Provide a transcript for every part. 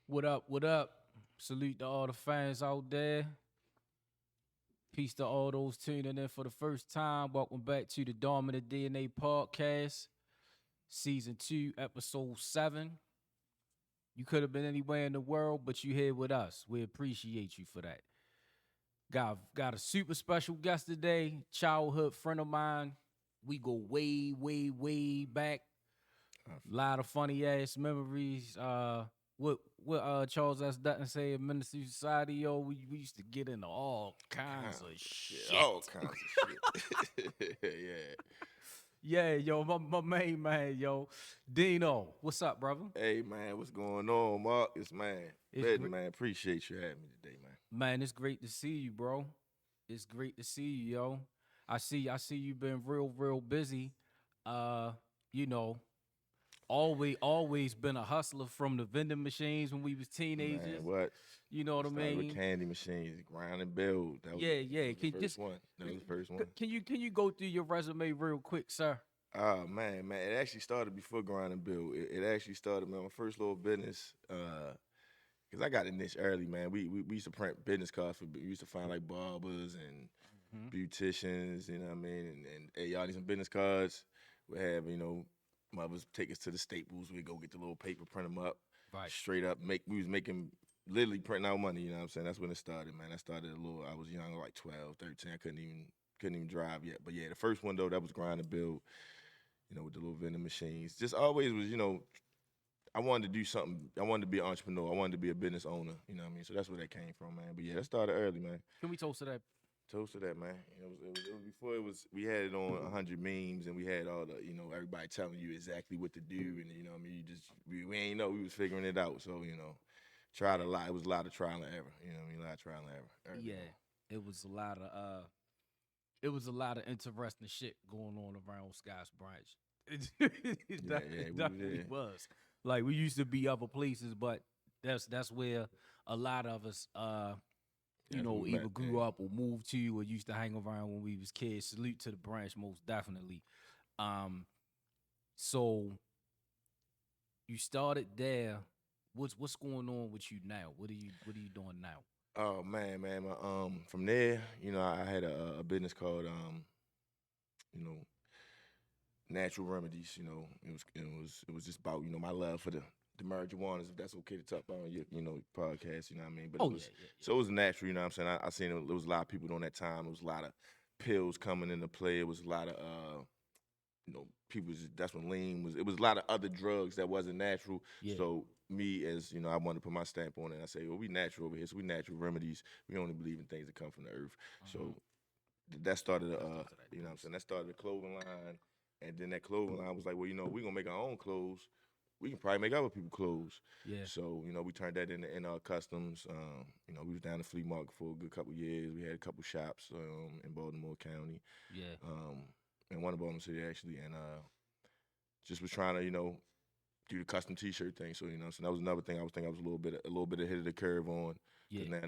What up? What up? Salute to all the fans out there. Peace to all those tuning in for the first time. Welcome back to the Dominant D.N.A podcast, season 2, episode 7. You could have been anywhere in the world, but you here with us. We appreciate you for that. Got a super special guest today, childhood friend of mine. We go way, way, way back. A lot of funny ass memories. What Charles S. Dutton say in Ministry Society, yo, we used to get into all kinds of shit. All kinds of shit. Yeah. Yeah, yo, my main man, yo. Dino, what's up, brother? Hey man, what's going on, Marcus? Man, It's man, appreciate you having me today, man. Man, it's great to see you, bro. It's great to see you, yo. I see you've been real busy. Uh, you know, always been a hustler from the vending machines when we was teenagers. Man, what? You know what I Started mean? with candy machines, grind and build. That was, Yeah. that was the first one. That was the first one. Can you go through your resume real quick, sir? Oh man, it actually started before grind and build. It actually started, man. My first little business. Cause I got in this early, man. We used to print business cards we used to find like barbers and Mhm. beauticians, you know what I mean? And hey, y'all need some business cards. We have, mothers take us to the Staples. We go get the little paper, print them up, Right. straight up. We was making literally printing out money. You know what I'm saying? That's when it started, man. I started a little. I was young, like 12, 13. I couldn't even drive yet. But yeah, the first one though, that was grind and build. With the little vending machines. Just always was, I wanted to do something. I wanted to be an entrepreneur. I wanted to be a business owner. You know what I mean? So that's where that came from, man. But yeah, that started early, man. Can we toast to that? Toast to that, man. It was before it was. We had it on 100 memes, and we had all the, everybody telling you exactly what to do, and you know what I mean. We ain't know. We was figuring it out. So tried a lot. It was a lot of trial and error. You know what I mean? A lot of trial and error. Early Yeah. on. It was a lot of interesting shit going on around Scott's branch. Yeah, It we definitely did. was. Like we used to be other places, but that's where a lot of us That's where we either met, grew yeah. up or moved to or used to hang around when we was kids. Salute to the branch most definitely. Um so you started there. What's going on with you now? What are you doing now? Oh man. From there, I had a business called you know, natural remedies. It was just about my love for the marijuanas, if that's okay to talk about on your podcast. You know what I mean? But Oh it yeah, was yeah, so it was natural. You know what I'm saying? I seen there was a lot of people during that time. There was a lot of pills coming into play. It was a lot of people. That's when lean was. It was a lot of other drugs that wasn't natural. yeah. Yeah. So me as I wanted to put my stamp on it. And I say, well, we natural over here. So we natural remedies. We only believe in things that come from the earth. Uh-huh. So that started Let's go to that what I'm toast. saying, that started a clothing line, and then that clothing line was like, well, we're gonna make our own clothes. We can probably make other people clothes. Yeah. So we turned that into in our customs. We was down the flea market for a good couple years. We had a couple shops in Baltimore County, Yeah. and one in Baltimore City actually, and just was trying to do the custom T-shirt thing. So that was another thing I was thinking I was a little bit ahead of the curve on. Yeah. Cause man,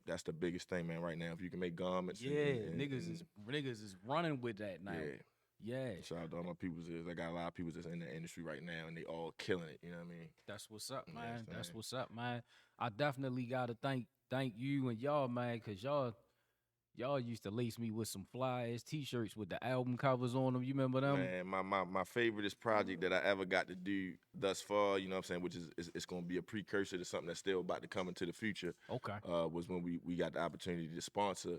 that's the biggest thing, man, right now. If you can make garments, Yeah, and niggas is running with that now. yeah. Yeah, Shout out to all my people. I got a lot of people that's in the industry right now, and they all killing it. You know what I mean? that's what's up, Yeah, man. That's man. what's up, man. I definitely gotta thank you and y'all, man, cause y'all used to lace me with some fly ass t-shirts with the album covers on them. You remember them? Man, my favoriteest project that I ever got to do thus far, you know what I'm saying, which is it's gonna be a precursor to something that's still about to come into the future, Okay. was when we got the opportunity to sponsor.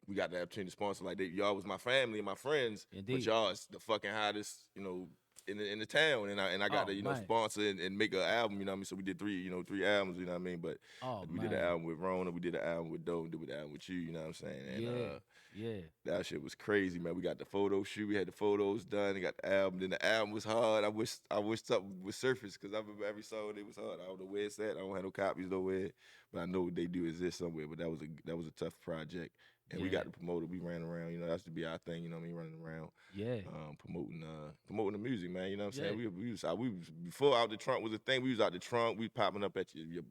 We got the opportunity to sponsor y'all was my family and my friends, but Indeed. y'all is the fucking hottest, in the town, and I got Oh to man. sponsor and make an album, you know what I mean. So we did three albums, you know what I mean. But Oh we did an man. album with Rona, we did an album with Doe, and did an album with you, you know what I'm saying. And Yeah. Yeah. that shit was crazy, man. We got the photo shoot, we had the photos done, and got the album. Then the album was hard. I wish something would surface because I remember every song it was hard. I don't know where it's at. I don't have no copies nowhere, but I know they do exist somewhere. But that was a tough project. And we Yeah. got to promote it. We ran around, that should be our thing, you know what I mean, running around, Yeah. promoting the music, man. You know what I'm Yeah. saying? We was before out the trunk was a thing. We was out the trunk. We was popping up at your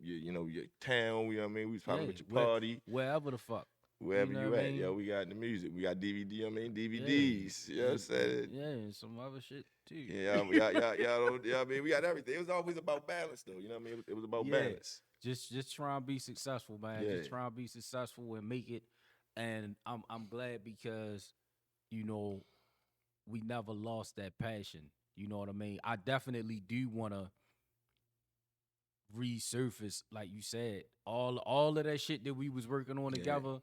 town. You know what I mean? We was popping Yeah. up at your Where, party. wherever the fuck. You wherever know you what I at, yo, mean? we got the music. We got DVD, I mean Yeah, DVDs. You know what I'm saying? yeah, and some other shit too. Yeah, I mean, we got everything. It was always about balance, though. You know what I mean? It was about Yeah, balance. just try and be successful, man. Yeah, Just try and be successful and make it. And I'm glad because you know we never lost that passion. You know what I mean? I definitely do want to resurface, like you said, all of that shit that we was working on yeah, together.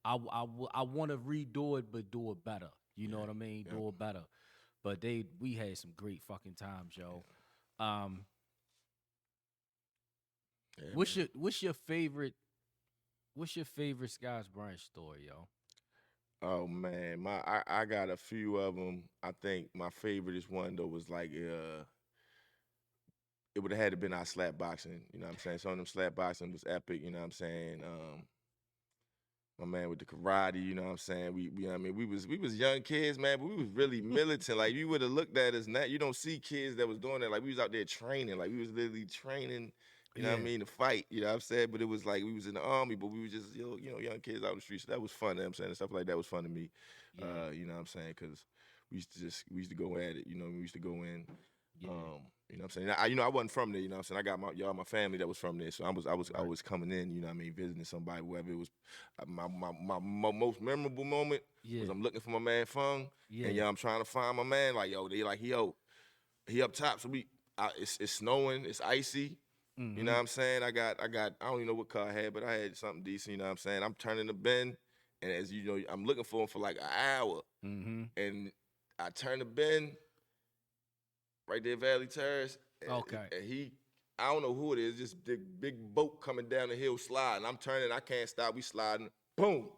I want to redo it, but do it better. You know yeah, what I mean? yeah, Do it better. But we had some great fucking times, yo. Um, yeah, man. what's your favorite Scotch Branch story, yo? Oh man, I got a few of them. I think my favorite is one though was like it would have had to been our slap boxing. You know what I'm saying? Some of them slap boxing was epic. You know what I'm saying? My man with the karate, you know what I'm saying? I mean, we was young kids, man, but we was really militant. Like you would have looked at us now. You don't see kids that was doing that. Like we was out there training. Like we was literally training, you know what I Yeah, mean, to fight. You know what I'm saying? But it was like we was in the army, but we was just young kids out in the streets. So that was fun. You know what I'm saying? And stuff like that was fun to me. yeah, You know what I'm saying? Because we used to go at it. You know, we used to go in. yeah. You know what I'm saying? I wasn't from there, you know what I'm saying? I got my family that was from there. So I Right. was coming in, you know what I mean, visiting somebody, whether it was my most memorable moment was Yeah, I'm looking for my man Fung, and yeah. yeah, I'm trying to find my man. Like, they like he up top. So it's snowing, it's icy. You know Mm-hmm. what I'm saying? I don't even know what car I had, but I had something decent, you know what I'm saying? I'm turning the bend, and as you know, I'm looking for him for like an hour. Mm-hmm. And I turn the bend, right there, Valley Terrace, Okay. and I don't know who it is, just big boat coming down the hill sliding. I'm turning, I can't stop. We sliding, boom,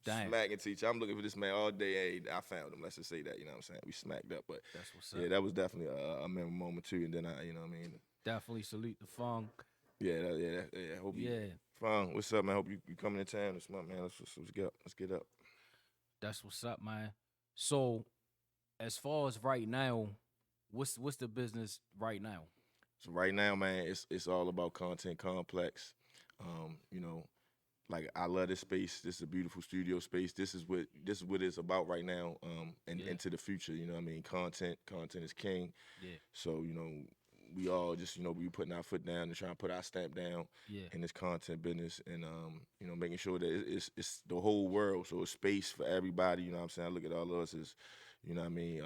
Damn. smack into each other. I'm looking for this man all day. Hey, I found him. Let's just say that. You know what I'm saying? We smacked up, but That's what's yeah, up. that was definitely a memorable moment too. And then you know what I mean? Definitely salute the funk. Yeah. Hope you, Yeah, Fun. What's up, man? Hope you coming in town this month, man. Let's get up. Let's get up. that's what's up, man. So as far as right now, what's the business right now? So right now, man, it's all about content complex. You know, like I love this space. This is a beautiful studio space. This is what it's about right now. And Yeah, into the future, you know what I mean? Content is king. yeah, So, we all just, we putting our foot down and trying to put our stamp down yeah, in this content business and making sure that it's the whole world. So it's space for everybody, you know what I'm saying? I look at all of us as, you know what I mean,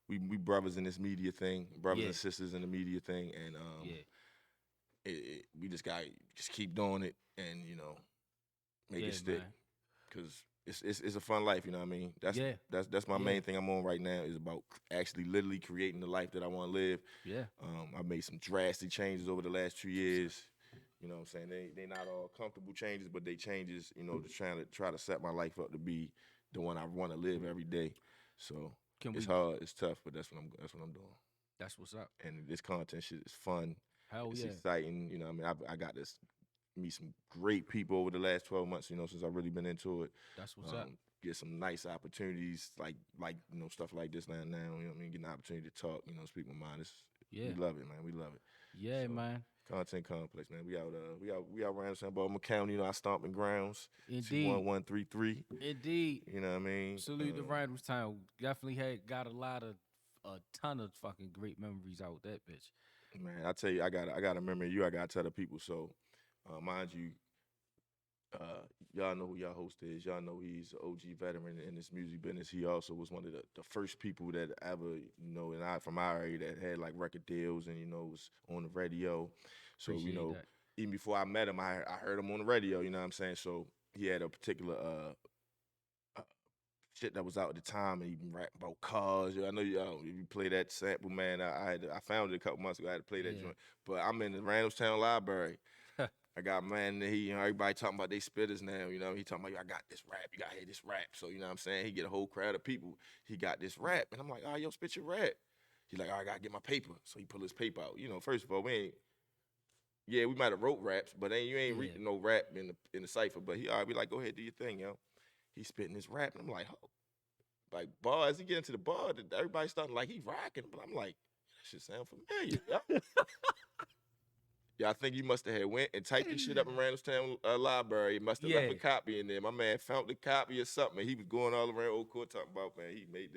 we brothers in this media thing, brothers yeah, and sisters in the media thing, and yeah, we just keep doing it and make it yeah, stick man. because it's a fun life. You know what I mean? Yeah, That's my yeah, main thing I'm on right now is about actually literally creating the life that I want to live. yeah. I made some drastic changes over the last 2 years. You know what I'm saying? They not all comfortable changes, but they changes. To try to set my life up to be the one I want to live every day. So Can it's we? hard, it's tough, but that's what I'm doing. That's what's up. And this content shit is fun. Hell It's yeah. exciting. You know, what I mean, I got this meet some great people over the last 12 months. Since I've really been into it. That's what's up. Get some nice opportunities, like stuff like this now. You know what I mean? Get an opportunity to talk. Speak my mind. Yeah, We love it, man. We love it. yeah, So man. content complex, man. We out around San Baltimore County. Our stomping grounds. Indeed, 21133. indeed. You know what I mean? Salute the Randall's Town. Definitely got a ton of fucking great memories out that bitch. Man, I tell you, I got a memory of you. I gotta tell the people. So, mind you, y'all know who y'all host is. Y'all know he's an OG veteran in this music business. He also was one of the first people that ever, from our area that had like record deals and was on the radio. So Appreciate that. even before I met him, I heard him on the radio. You know what I'm saying? So he had a particular shit that was out at the time, and he been rapping about cars. I know if you play that sample, man. I found it a couple months ago. I had to play that Yeah. joint, but I'm in the Randallstown Library. I got man, everybody talking about they spitters now. He talking about I got this rap. You gotta hear this rap. So you know what I'm saying. He get a whole crowd of people. He got this rap, and I'm like, yo, spit your rap. He's like, I gotta get my paper. So he pull his paper out. First of all, we ain't. Yeah, we might have wrote raps, but you ain't Yeah. reading no rap in the cipher. But he already be like, go ahead, do your thing, yo. He spitting his rap, and I'm like, oh. Like bar as he get into the bar, everybody starting like he rocking, but I'm like, that shit sound familiar. Yo. Yeah, I think you must have had went and typed your shit up in Randallstown Library. Must have left Yeah. a copy in there. My man found the copy or something. And he was going all around Old Court talking about, man, he made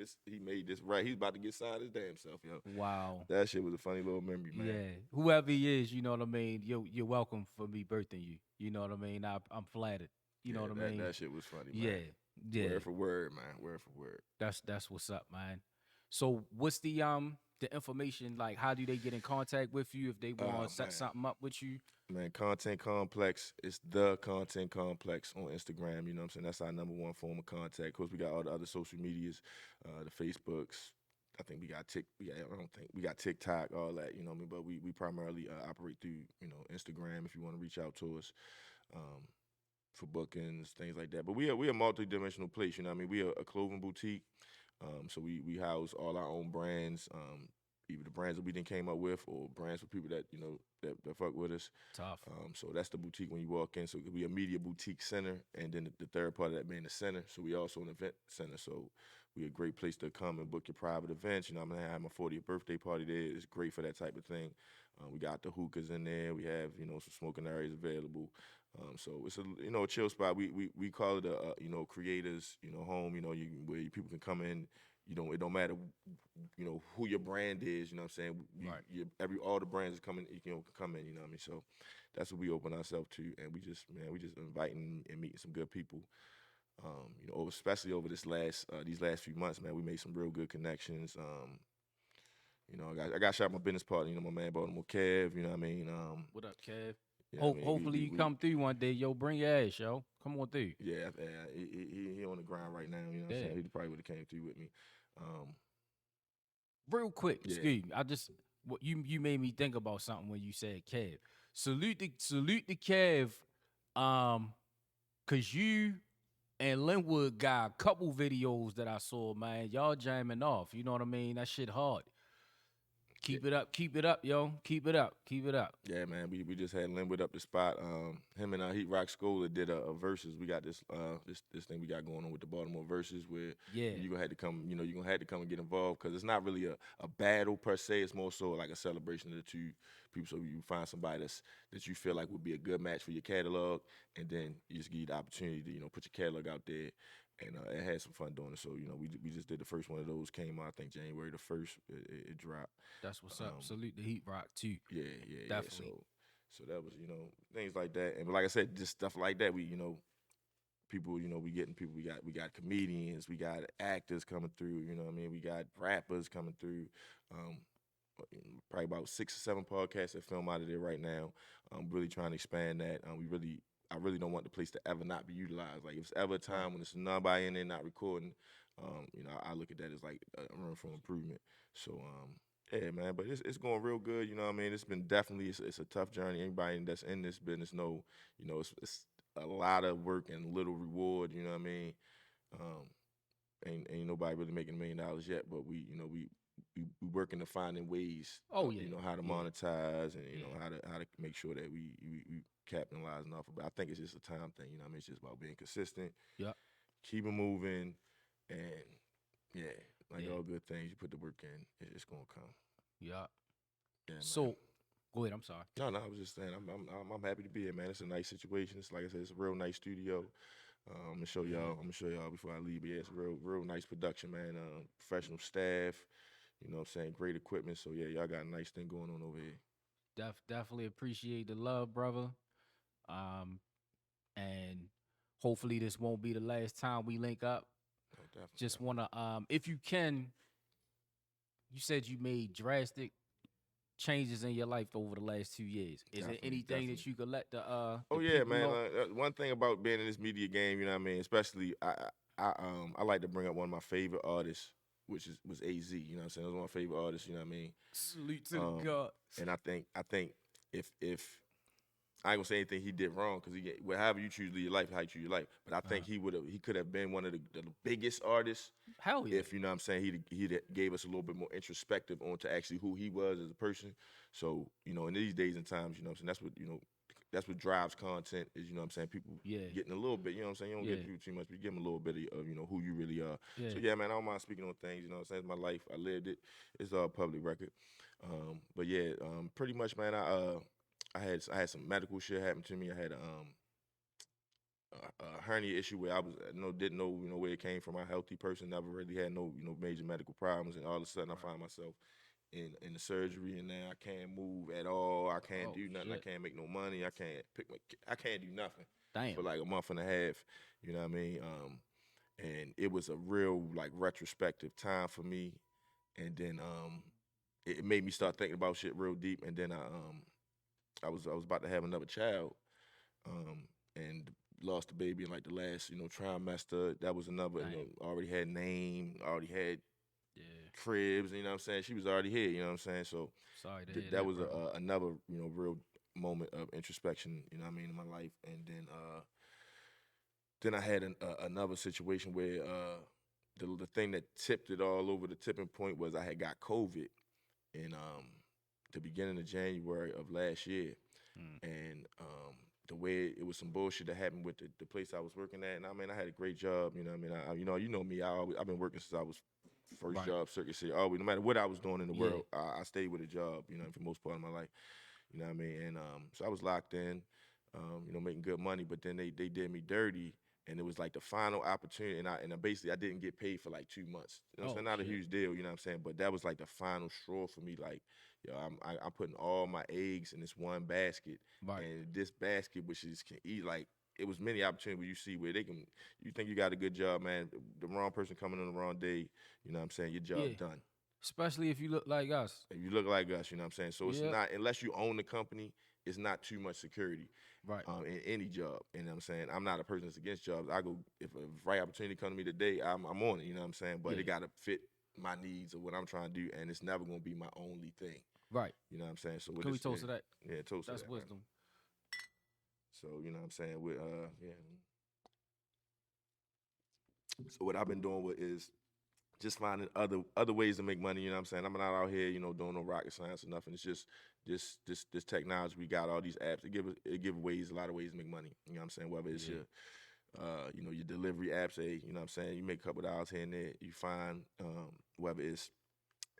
this right. He's about to get signed his damn self, yo. Wow. That shit was a funny little memory, man. Yeah. Whoever he is, you know what I mean? You're welcome for me birthing you. You know what I mean? I'm flattered. You know Yeah, what I that, mean? that shit was funny, man. Yeah. Yeah. Word for word, man. Word for word. That's what's up, man. So what's the information, like how do they get in contact with you if they want Oh to set man. something up with you? Man, Content Complex. It's the Content Complex on Instagram. You know what I'm saying? That's our number one form of contact. Of course, we got all the other social medias, the Facebooks. I think we got I don't think we got TikTok, all that. You know what I mean? But we primarily operate through Instagram. If you want to reach out to us um, for bookings, things like that. But we a multi-dimensional place. You know what I mean? We are a clothing boutique. So we house all our own brands. Either the brands that we didn't came up with or brands for people that that fuck with us. Tough. So that's the boutique when you walk in. So we a media boutique center, and then the third part of that being the center. So we also an event center. So we a great place to come and book your private events. You know, I'm gonna have my 40th birthday party there. It's great for that type of thing. We got the hookahs in there. We have some smoking areas available. So it's a chill spot. We call it a creators home. Where people can come in. It don't matter who your brand is. You know what I'm saying? All the brands is coming. Can come in. You know what I mean? So that's what we open ourselves to, and we just inviting and meeting some good people. Especially over these last few months, man, we made some real good connections. I got shot my business partner, my man Baltimore Kev. You know what I mean? What up, Kev? You know what I mean? Hopefully you come through one day. Yo, bring your ass, yo. Come on through. Yeah, he on the ground right now. You know what I'm saying? He probably would have came through with me. Real quick, Yeah. excuse me. You made me think about something when you said Kev. Salute the Kev, cause you and Linwood got a couple videos that I saw, man. Y'all jamming off. You know what I mean? That shit hard. Keep it up, yo. Keep it up. Yeah, man. We just had Linwood up the spot. Him and Heat Rock Scholar did a versus. We got this thing we got going on with the Baltimore versus where you're gonna have to come. You're gonna have to come and get involved because it's not really a battle per se. It's more so like a celebration of the two people. So you find somebody that you feel like would be a good match for your catalog, and then you just give you the opportunity to put your catalog out there. And it had some fun doing it. So we just did the first one of those. Came out I think January the 1st. It dropped. That's what's up. Salute the Heat Rock too. Yeah, Definitely. So that was things like that. And like I said, just stuff like that. People. We getting people. We got comedians. We got actors coming through. You know what I mean? We got rappers coming through. Probably about 6 or 7 podcasts that film out of there right now. I'm really trying to expand that. I really don't want the place to ever not be utilized. Like if it's ever a time when there's nobody in there not recording, I look at that as like a room for improvement. So yeah, man, but it's going real good. You know what I mean? It's been definitely it's a tough journey. Anybody that's in this business know, it's a lot of work and little reward. You know what I mean? Ain't nobody really making $1 million yet, but we working to finding ways. How to monetize and how to make sure that we capitalizing off of it. I think it's just a time thing. You know what I mean? It's just about being consistent. Yeah. Keep it moving, and all good things. You put the work in, it's gonna come. Yeah. Yeah. So, man. go ahead. I'm sorry. No, I was just saying I'm happy to be here, man. It's a nice situation. It's like I said, it's a real nice studio. I'm gonna show y'all before I leave. But yeah, it's a real nice production, man. Professional staff. You know what I'm saying? Great equipment. So yeah, y'all got a nice thing going on over here. Definitely appreciate the love, brother. And hopefully this won't be the last time we link up. Oh, definitely. Just wanna if you can, you said you made drastic changes in your life over the last 2 years. Is there anything that you could let the Oh yeah, man. One thing about being in this media game, you know what I mean? Especially I like to bring up one of my favorite artists, which was AZ, you know what I'm saying? That was one of my favorite artists, you know what I mean? Salute to the God. And I think if I ain't gonna say anything he did wrong because however you choose to live your life, how you choose your life. But I think he could have been one of the biggest artists. Hell yeah. If you know what I'm saying, he gave us a little bit more introspective onto actually who he was as a person. So in these days and times, you know what I'm saying, that's what drives content is, you know what I'm saying, people getting a little bit, you know what I'm saying, you don't get people too much, but you give them a little bit of who you really are. Yeah. So yeah, man, I don't mind speaking on things, you know what I'm saying, it's my life, I lived it, it's all public record. But yeah, pretty much, man, I had some medical shit happen to me. I had a hernia issue where I was didn't know where it came from. I'm a healthy person, never really had no major medical problems, and all of a sudden I Right. find myself in the surgery, and now I can't move at all. I can't Oh do nothing. I shit. can't make no money. I can't do nothing Damn. for like a month and a half. You know what I mean? And it was a real like retrospective time for me, and then it made me start thinking about shit real deep, and then I was about to have another child, um, and lost the baby in like the last trimester. That was another Damn. already had name, already had Yeah. cribs. You know what I'm saying? She was already here. You know what I'm saying? So Sorry to hear that that, was brother. another real moment of introspection. You know what I mean in my life, and then I had another situation where the thing that tipped it all over the tipping point was I had got COVID in the beginning of January of last year, Mm. and the way it was some bullshit that happened with the place I was working at, and I mean I had a great job. You know what I mean? You know me. I've been working since I was first Right. job circuit city. Always, no matter what I was doing in the Yeah. world, I stayed with a job. You know, for the most part of my life. You know what I mean? And so I was locked in, making good money. But then they did me dirty, and it was like the final opportunity. And I basically I didn't get paid for like 2 months. You know, what I'm Oh saying not a shit. huge deal. You know what I'm saying? But that was like the final straw for me. Like, I'm putting all my eggs in this one basket, Right. and this basket, which is can eat like. It was many opportunities where you see where you think you got a good job, man. The wrong person coming on the wrong day, you know what I'm saying? Your Yeah. job done. Especially if you look like us. If you look like us, you know what I'm saying? So it's Yeah. not, unless you own the company, it's not too much security Right. in any job. You know what I'm saying? I'm not a person that's against jobs. I go, if a right opportunity come to me today, I'm on it, you know what I'm saying? But Yeah. it got to fit my needs or what I'm trying to do, and it's never going to be my only thing. Right. You know what I'm saying? So with Can we this, toast to that? yeah, toast to That's that, man. wisdom. So, you know what I'm saying? Yeah. So what I've been doing is just finding other ways to make money. You know what I'm saying? I'm not out here, doing no rocket science or nothing. It's just this technology we got, all these apps. It give ways a lot of ways to make money. You know what I'm saying? Whether it's Yeah. your delivery apps, you know what I'm saying? You make a couple of dollars here and there. You find whether it's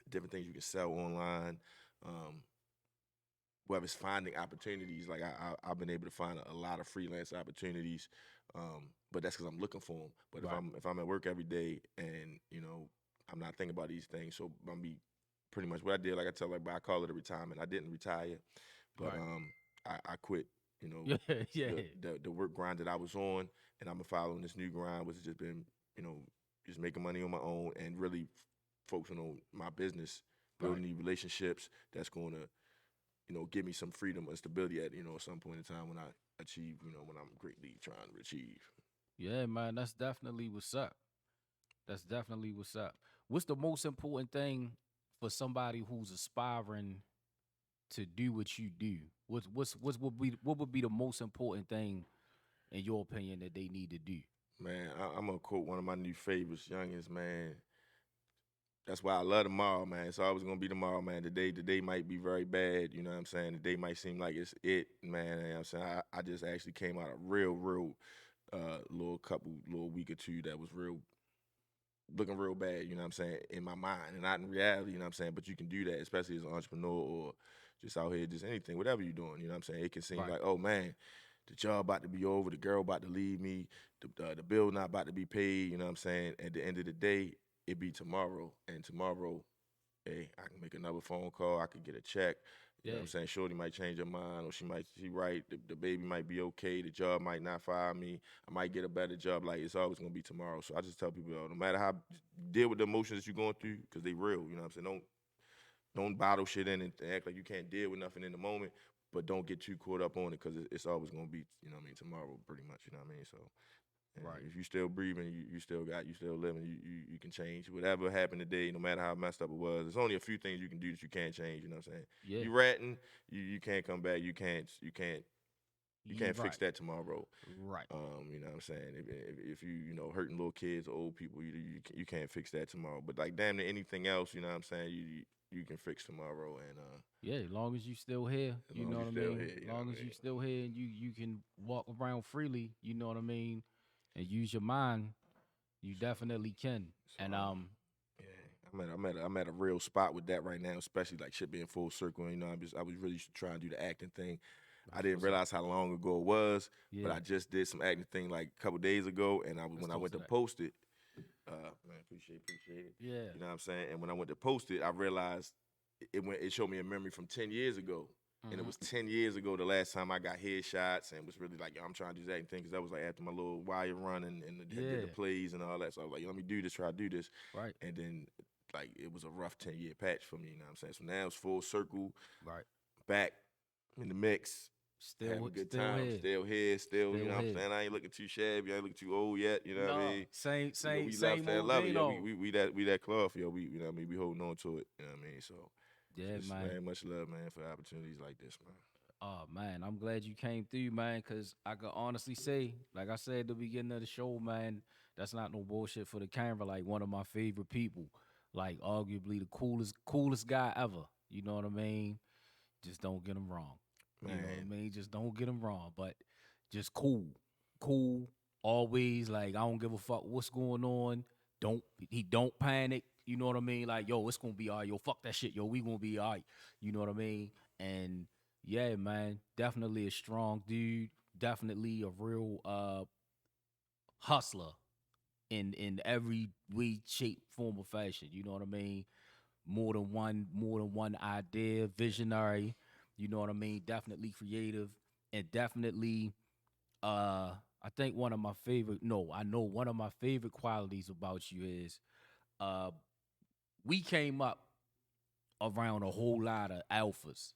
different things you can sell online. Um, Whether it's finding opportunities, like I've been able to find a lot of freelance opportunities, but that's because I'm looking for them. But if Right. I'm at work every day and I'm not thinking about these things, so I'm be pretty much what I did. Like I tell everybody, I call it a retirement. I didn't retire, but Right. I quit. You know, Yeah. Yeah. the work grind that I was on, and I'm following this new grind, which has just been you know just making money on my own and really focusing on my business, Right. building these relationships that's going to give me some freedom and stability at some point in time when I achieve, when I'm greatly trying to achieve. Yeah, man. That's definitely what's up. That's definitely what's up. What's the most important thing for somebody who's aspiring to do what you do? What would be the most important thing in your opinion that they need to do? Man, I'm gonna quote one of my new favorites, youngest man. That's why I love tomorrow, man. It's always gonna be tomorrow, man. The day might be very bad, you know what I'm saying? The day might seem like it's it, man. You know what I'm saying? I just actually came out a real little week or two that was real looking real bad, you know what I'm saying, in my mind and not in reality, you know what I'm saying? But you can do that, especially as an entrepreneur or just out here, just anything, whatever you're doing, you know what I'm saying? It can seem Right. like, oh man, the job about to be over, the girl about to leave me, the bill not about to be paid, you know what I'm saying? At the end of the day, it be tomorrow, and tomorrow, hey, I can make another phone call, I could get a check. You know what Yeah. I'm saying? Shorty might change her mind, or she right, the baby might be okay, the job might not fire me, I might get a better job. Like it's always gonna be tomorrow. So I just tell people, no matter how deal with the emotions that you're going through, because they real. You know what I'm saying? Don't bottle shit in and act like you can't deal with nothing in the moment, but don't get too caught up on it because it's always gonna be, what I mean, tomorrow, pretty much. You know what I mean? So. And Right. if you still breathing, you still living, you can change. Whatever happened today, no matter how messed up it was, there's only a few things you can do that you can't change, you know what I'm saying? Yeah. You ratting, you can't come back, you can't fix Right. that tomorrow. Right. You know what I'm saying? If you hurting little kids or old people, you can't fix that tomorrow. But like damn near anything else, you know what I'm saying? You can fix tomorrow, and Yeah, as long as you still here, as you long as know you're what I still mean? here, As you know long what as I you mean? still here and you can walk around freely, you know what I mean, and use your mind, you So, definitely can. so And yeah, I'm at a real spot with that right now, especially like shit being full circle. I was really trying to do the acting thing. I That's didn't what's up. realize how long ago it was, but Yeah. I just did some acting thing like a couple days ago, and Let's when I toast went to to that. post it, man, appreciate it. Yeah. You know what I'm saying? And when I went to post it, I realized it showed me a memory from 10 years ago. And it Mm-hmm. was 10 years ago the last time I got headshots and was really like, yo, I'm trying to do that acting thing because that was like after my little wire run and I did the Yeah. plays and all that. So I was like, yo, let me do this, try to do this. Right. And then like it was a rough 10-year patch for me, you know what I'm saying? So now it's full circle, Right. back in the mix, having a good Still time, here. still here, still, you Still know what I'm here. saying? I ain't looking too shabby, I ain't looking too old yet, you know what I Nah. mean? Same You know, same we love same that old love it, yo. Dino. We that cloth, yo. We you know what I mean, we holding on to it, you know what I mean? So Yeah, just man. very much love, man, for opportunities like this, man. Oh man, I'm glad you came through, man, because I could honestly say, like I said at the beginning of the show, man, that's not no bullshit for the camera. Like one of my favorite people. Like arguably the coolest guy ever. You know what I mean? Just don't get him wrong. You know what I Man, mean? Just don't get him wrong. But just cool. Cool. Always like I don't give a fuck what's going on. Don't panic. You know what I mean? Like, yo, it's gonna be all right. Yo, fuck that shit. Yo, we gonna be all right. You know what I mean? And yeah, man, definitely a strong dude. Definitely a real hustler in every way, shape, form, or fashion. You know what I mean? More than one idea, visionary. You know what I mean? Definitely creative and definitely I think one of my favorite no, I know one of my favorite qualities about you is uh we came up around a whole lot of alphas.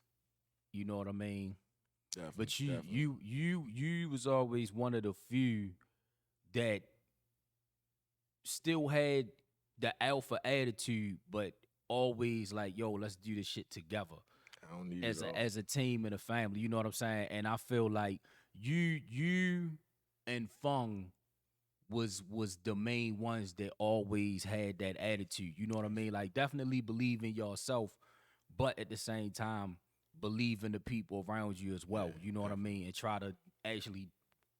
You know what I mean? definitely, But definitely. you was always one of the few that still had the alpha attitude, but always like, yo, let's do this shit together I don't need it all. as a team and a family. You know what I'm saying? And I feel like you and Fung was the main ones that always had that attitude. You know what I mean? Like definitely believe in yourself, but at the same time believe in the people around you as Yeah, well. You know what I definitely. mean? And try to actually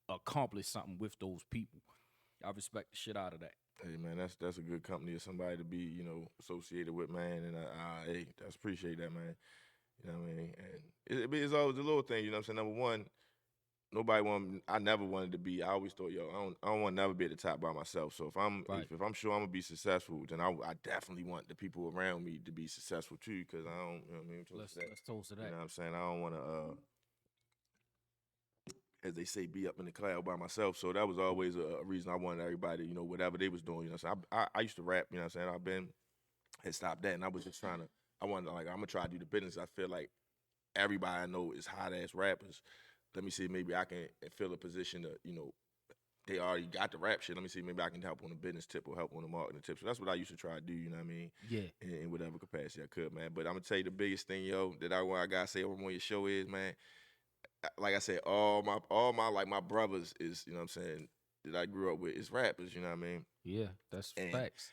accomplish something with those people. I respect the shit out of that. Hey man, that's a good company of somebody to be, you know, associated with, man. And hey, that's appreciate that, man. You know what I mean? And it's always the little thing, you know what I'm saying? Number one, nobody want. I never wanted to be. I always thought, yo, I don't want to never be at the top by myself. So Right. if I'm sure I'm gonna be successful, then I definitely want the people around me to be successful too. Because I don't, you know what I mean? Let's toast to You that. know what I'm saying? I don't want to, as they say, be up in the cloud by myself. So that was always a reason I wanted everybody, you know, whatever they was doing. You know, what I'm saying? I used to rap. You know what I'm saying? I've been had stopped that, and I was just trying to. I wanted to, like, I'm gonna try to do the business. I feel like everybody I know is hot ass rappers. Let me see, maybe I can fill a position to, you know, they already got the rap shit. Let me see, maybe I can help on the business tip or help on the marketing tip. So that's what I used to try to do, you know what I mean? Yeah. In whatever capacity I could, man. But I'm gonna tell you the biggest thing, yo, that I gotta say on your show is, man, like I said, all my like my brothers is, you know what I'm saying, that I grew up with is rappers, you know what I mean? Yeah. That's And facts.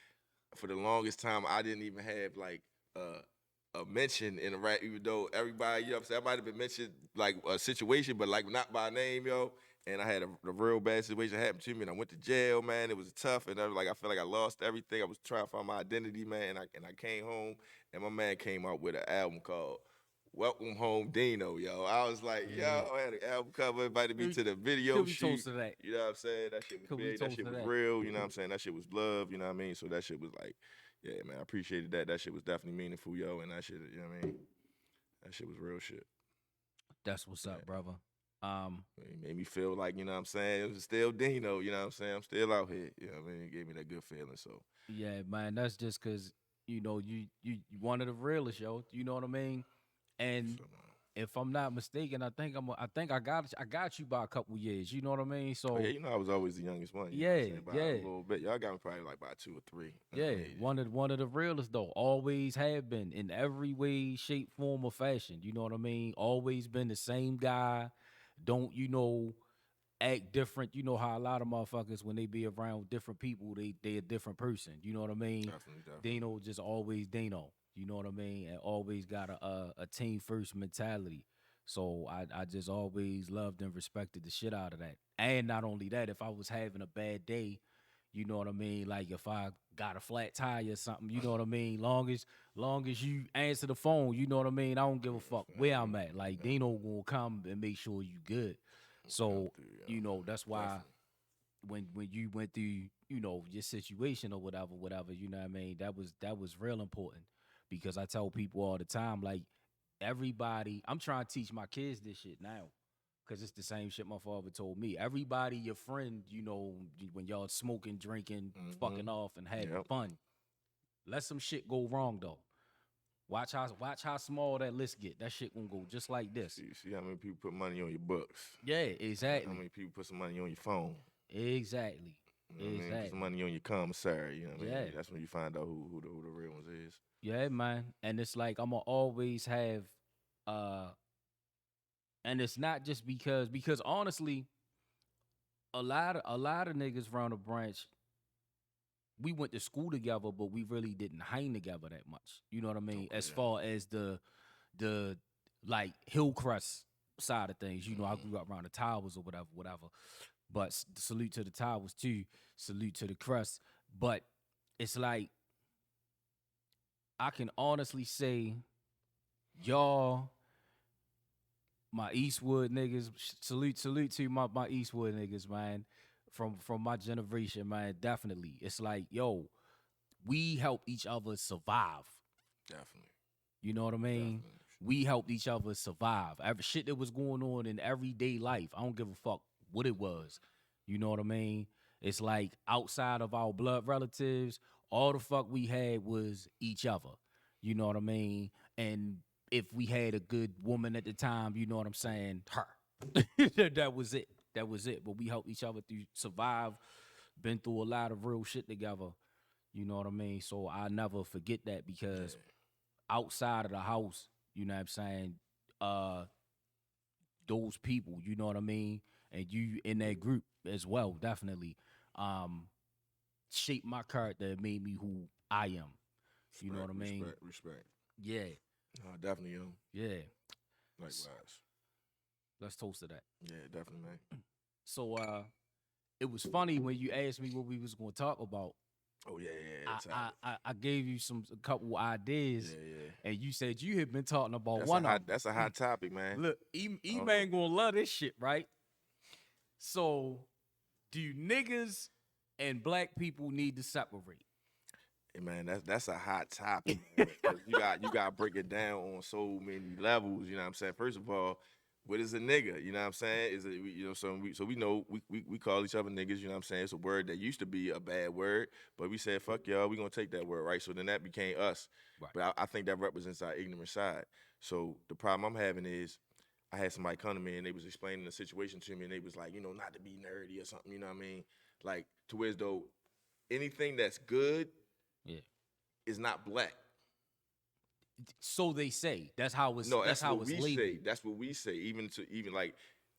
for the longest time I didn't even have like a mention in the rap, even though everybody, you know what I'm saying, I might have been mentioned like a situation, but like not by name, yo. And I had a real bad situation happen to me, and I went to jail, man. It was tough, and I felt like I lost everything. I was trying to find my identity, man. And I came home, and my man came out with an album called "Welcome Home, Dino." Yo, I was like, yo, Yeah. I had an album cover, invited me Could, to the video could we shoot. toast to that? You know what I'm saying? That shit was Could we big. That toast shit to was that? real. You know what I'm saying? That shit was love. You know what I mean? So that shit was like, yeah, man, I appreciated that. That shit was definitely meaningful, yo. And that shit, you know what I mean? That shit was real shit. That's what's up, Yeah. brother. Um, It made me feel like, you know what I'm saying? It was still Dino, you know what I'm saying? I'm still out here. You know what I mean? It gave me that good feeling. So, yeah, man, that's just cause you know you one of the realest, yo. You know what I mean? And so if I'm not mistaken, I think I got you by a couple years. You know what I mean? oh, yeah, So you know, I was always the youngest one, you know what I'm yeah, saying? By a yeah, little bit. Y'all got me probably like by 2 or 3. yeah. Maybe. One of the realest though. Always have been in every way, shape, form, or fashion. You know what I mean? Always been the same guy. Don't act different. You know how a lot of motherfuckers when they be around different people, they a different person. You know what I mean? Definitely, definitely. Dino just always Dino. You know what I mean? And always got a team first mentality. So I just always loved and respected the shit out of that. And not only that, if I was having a bad day, You know what I mean? Like if I got a flat tire or something, you know what I mean? Long as you answer the phone, you know what I mean? I don't give a fuck where I'm at. Like they know gonna come and make sure you good. So, that's why Definitely. when you went through, your situation or whatever, you know what I mean? That was real important because I tell people all the time, like everybody, I'm trying to teach my kids this shit now. Cause it's the same shit my father told me. Everybody, your friend, when y'all smoking, drinking, Mm-hmm. fucking off, and having Yep. fun, let some shit go wrong though. Watch how small that list get. That shit gonna go just like this. See how many people put money on your books. Yeah, How exactly, many people put some money on your phone. exactly, You know what I mean? Put some exactly. money on your commissary. You know what I Yeah, mean? That's when you find out who the real ones is. yeah, man. And it's like I'm gonna always have, uh, and it's not just because honestly, a lot of niggas around the branch, we went to school together, but we really didn't hang together that much. You know what I mean? As Okay. far as the like Hillcrest side of things, I Mm-hmm. grew up around the towers or whatever. But salute to the towers too. Salute to the crust. But it's like I can honestly say, y'all, my Eastwood niggas, salute to my Eastwood niggas, man. From my generation, man, definitely. It's like, yo, we help each other survive. Definitely. You know what I mean? Definitely. We helped each other survive. Every shit that was going on in everyday life, I don't give a fuck what it was. You know what I mean? It's like outside of our blood relatives, all the fuck we had was each other. You know what I mean? And if we had a good woman at the time, you know what I'm saying? Her. That was it. That was it. But we helped each other through survive, been through a lot of real shit together. You know what I mean? So I never forget that Yeah. because outside of the house, you know what I'm saying? Uh those people, you know what I mean? And you in that group as well, definitely. Um Shaped my character, made me who I am. You know Respect. what I mean? Respect. Respect. Yeah, Definitely, yeah. S- Likewise. Let's toast to that. Yeah, definitely, man. So it was funny when you asked me what we was gonna talk about. Oh yeah, yeah, yeah. I I Topic. I, I gave you a couple ideas, Yeah, yeah. and you said you had been talking about one of That's a them. hot topic, man. Look, Oh, man gonna love this shit, right? So, do niggas and black people need to separate? hey, man, that's a hot topic, man. 'Cause you got to break it down on so many levels. You know what I'm saying? First of all, what is a nigga? You know what I'm saying? Is it so we know we call each other niggas. You know what I'm saying? It's a word that used to be a bad word, but we said fuck y'all. We gonna take that word, right? So then that became us. Right. But I think that represents our ignorant side. So the problem I'm having is I had somebody come to me and they was explaining the situation to me and they was like, not to be nerdy or something. You know what I mean? Like to where as though anything that's good Yeah. is not black. So they say. That's how it's No, that's that's how what it's we say. labeled. That's what we say. Even like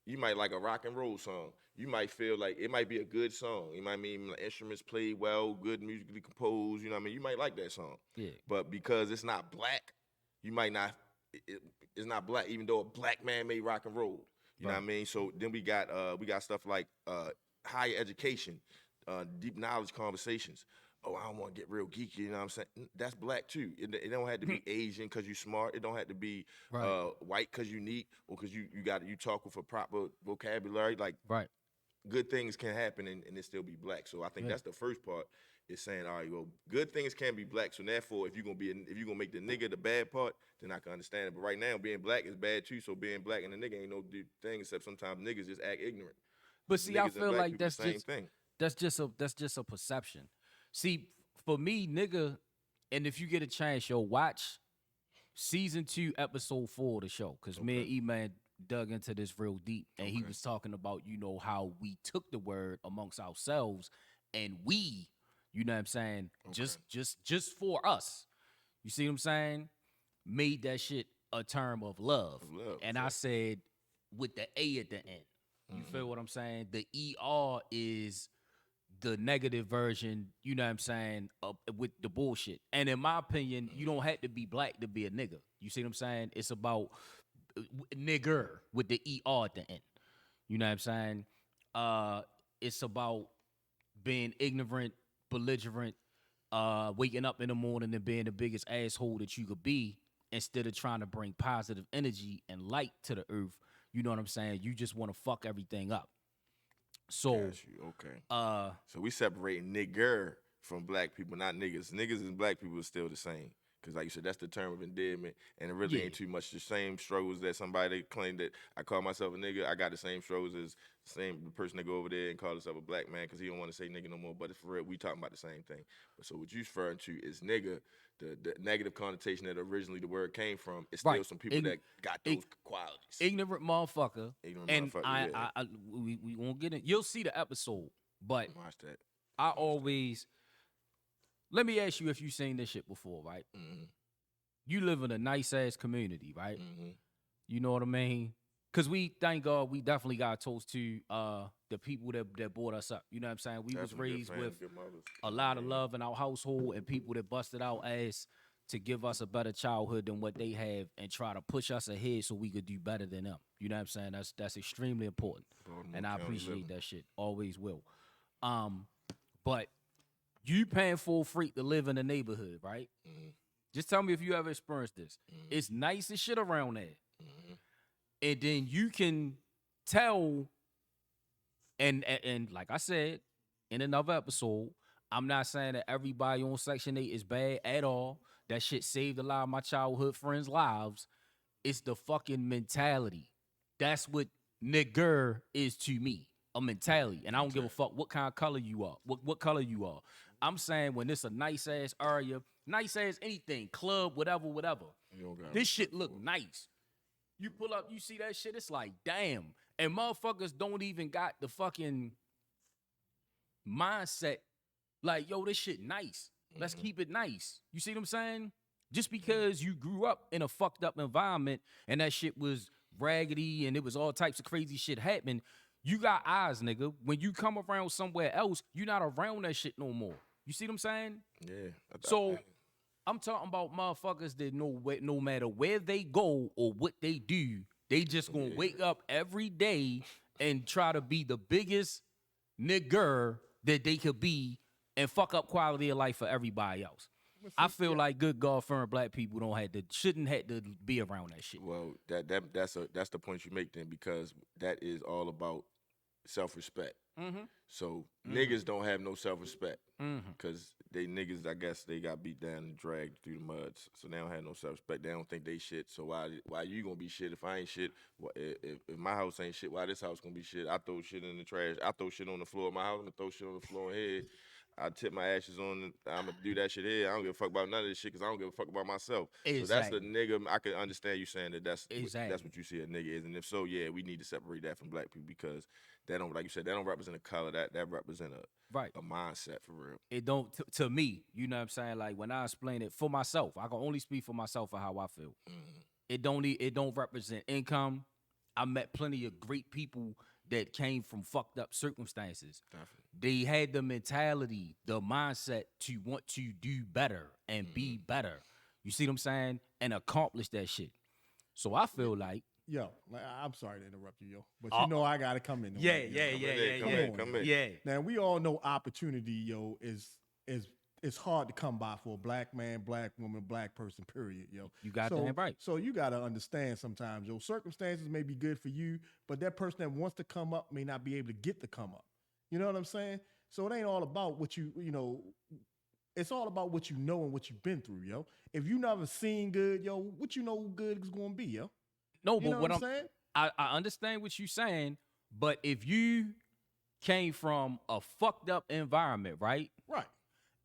you might like a rock and roll song. You might feel like it might be a good song. You might mean like instruments played well, good musically composed. You know what I mean? You might like that song. Yeah. But because it's not black, you might not. It's not black, even though a black man made rock and roll. You know what Right. I mean? So then we got stuff like higher education, deep knowledge conversations. Oh, I don't want to get real geeky. You know what I'm saying? That's black too. It don't have to be Asian because you smart. It don't have to be Right. white because you neat or because you talk with a proper vocabulary. Like Right. good things can happen and it still be black. So I think Yeah. that's the first part is saying, all right, well, good things can be black. So therefore, if you're gonna make the nigga the bad part, then I can understand it. But right now, being black is bad too. So being black and the nigga ain't no thing except sometimes niggas just act ignorant. But see, I Niggas and feel black like people the same thing. that's just a perception. See, for me, nigga, and if you get a chance, yo, watch season 2, episode 4 of the show. Cause me Okay. and E-Man dug into this real deep. And he Okay. was talking about, how we took the word amongst ourselves and we, you know what I'm saying, Okay. just for us. You see what I'm saying? Made that shit a term of love. Love, And I fact. said with the A at the end. You Mm-hmm. feel what I'm saying? The ER is the negative version, you know what I'm saying, with the bullshit. And in my opinion, you don't have to be black to be a nigga. You see what I'm saying? It's about nigger with the ER at the end. You know what I'm saying? Uh, it's about being ignorant, belligerent, waking up in the morning and being the biggest asshole that you could be, instead of trying to bring positive energy and light to the earth. You know what I'm saying? You just want to fuck everything up. So, Got you. Okay. So we separating nigger from black people, not niggas. Niggas and black people are still the same. Because like you said, that's the term of endearment, and it really Yeah. ain't too much the same struggles that somebody claim that I call myself a nigga. I got the same struggles as the person that go over there and call himself a black man because he don't want to say nigga no more. But for real, we talking about the same thing. But so what you referring to is nigga, the negative connotation that originally the word came from. It's still Right. some people that got those qualities. Ignorant motherfucker. Ignorant And motherfucker, yeah. we won't get it. You'll see the episode, but Watch that. I always let me ask you if you seen this shit before, right? Mm-hmm. You live in a nice ass community, right? Mm-hmm. You know what I mean? Cause we, thank God, we definitely got toast to the people that brought us up. You know what I'm saying? We was raised with a lot of love in our household and people that busted our ass to give us a better childhood than what they have and try to push us ahead so we could do better than them. You know what I'm saying? That's extremely important. Baltimore And I County appreciate living. that shit. Always will. But you paying full freight to live in the neighborhood, right? Mm-hmm. Just tell me if you ever experienced this. Mm-hmm. It's nice as shit around there. Mm-hmm. And then you can tell, and like I said in another episode, I'm not saying that everybody on Section 8 is bad at all. That shit saved a lot of my childhood friends' lives. It's the fucking mentality. That's what nigger is to me. A mentality. And I don't give a fuck what kind of color you are. What color you are. I'm saying when it's a nice ass area, nice ass anything, club, whatever. This shit look nice. You pull up, you see that shit, it's like, damn. And motherfuckers don't even got the fucking mindset like, yo, this shit nice. Let's keep it nice. You see what I'm saying? Just because you grew up in a fucked up environment and that shit was raggedy and it was all types of crazy shit happening, you got eyes, nigga. When you come around somewhere else, you're not around that shit no more. You see what I'm saying? Yeah. So I'm talking about motherfuckers that know no matter where they go or what they do, they just gonna wake up every day and try to be the biggest nigger that they could be and fuck up quality of life for everybody else. I feel like good God-fearing black people shouldn't have to be around that shit. Well, that's the point you make then, because that is all about self-respect. Mm-hmm. So niggas don't have no self-respect Mm-hmm. because they niggas, I guess they got beat down and dragged through the mud, so they don't have no self-respect. They don't think they shit. So why you gonna be shit if I ain't shit? If my house ain't shit, why this house gonna be shit? I throw shit in the trash. I throw shit on the floor of my house. I'm gonna throw shit on the floor here. I tip my ashes on. I'm gonna do that shit here. I don't give a fuck about none of this shit because I don't give a fuck about myself. Exactly. So that's the nigga. I can understand you saying that's Exactly. that's what you see a nigga is, and if so, yeah, we need to separate that from black people because that don't, like you said, that don't represent a color. That represent a mindset for real. It don't to me. You know what I'm saying? Like when I explain it for myself, I can only speak for myself and how I feel. Mm-hmm. It don't represent income. I met plenty of great people that came from fucked up circumstances. Definitely. They had the mentality, the mindset to want to do better and be better. You see what I'm saying? And accomplish that shit. So I feel like, yo, I'm sorry to interrupt you, yo, but you know I gotta come in. Come in. Yeah. Now we all know opportunity, yo, is it's hard to come by for a black man, black woman, black person, period, yo. You got that right. So you gotta understand sometimes, yo, circumstances may be good for you, but that person that wants to come up may not be able to get to come up. You know what I'm saying? So it ain't all about what you know. It's all about what you know and what you've been through, yo. If you never seen good, yo, what you know good is gonna be, yo. No, You but know what I'm saying? I understand what you're saying, but if you came from a fucked up environment, right? Right.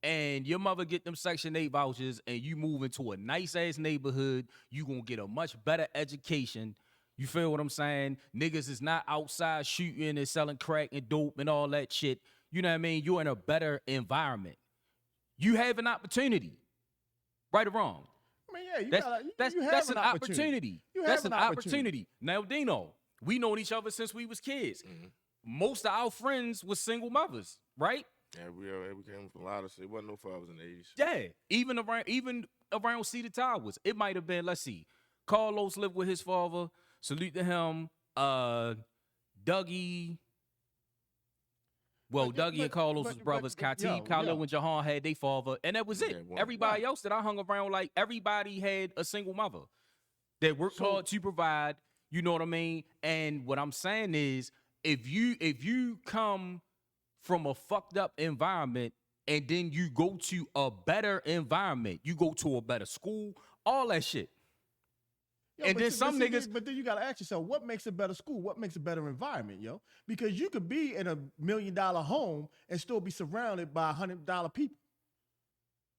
And your mother get them Section 8 vouchers and you move into a nice-ass neighborhood, you gonna get a much better education. You feel what I'm saying? Niggas is not outside shooting and selling crack and dope and all that shit. You know what I mean? You're in a better environment. You have an opportunity. Right or wrong? I mean, yeah, you That's have an opportunity. You That's have an opportunity. Now, Dino, we known each other since we was kids. Mm-hmm. Most of our friends was single mothers, right? Yeah, we came from a lot of shit. It wasn't no fathers in the 80s. Yeah. Even around Cedar Towers, it might have been, let's see, Carlos lived with his father. Salute to him. Dougie. Well, But yeah, Dougie and Carlos was brothers. Khatib, Khalil, and Jahan had their father, and that was it. Yeah, one. Everybody else that I hung around, like everybody had a single mother that worked hard to provide. You know what I mean? And what I'm saying is, if you come from a fucked up environment and then you go to a better environment, you go to a better school, all that shit. Yo, and then some niggas. But then you gotta ask yourself, what makes a better school? What makes a better environment, yo? Because you could be in $1 million home and still be surrounded by $100 people.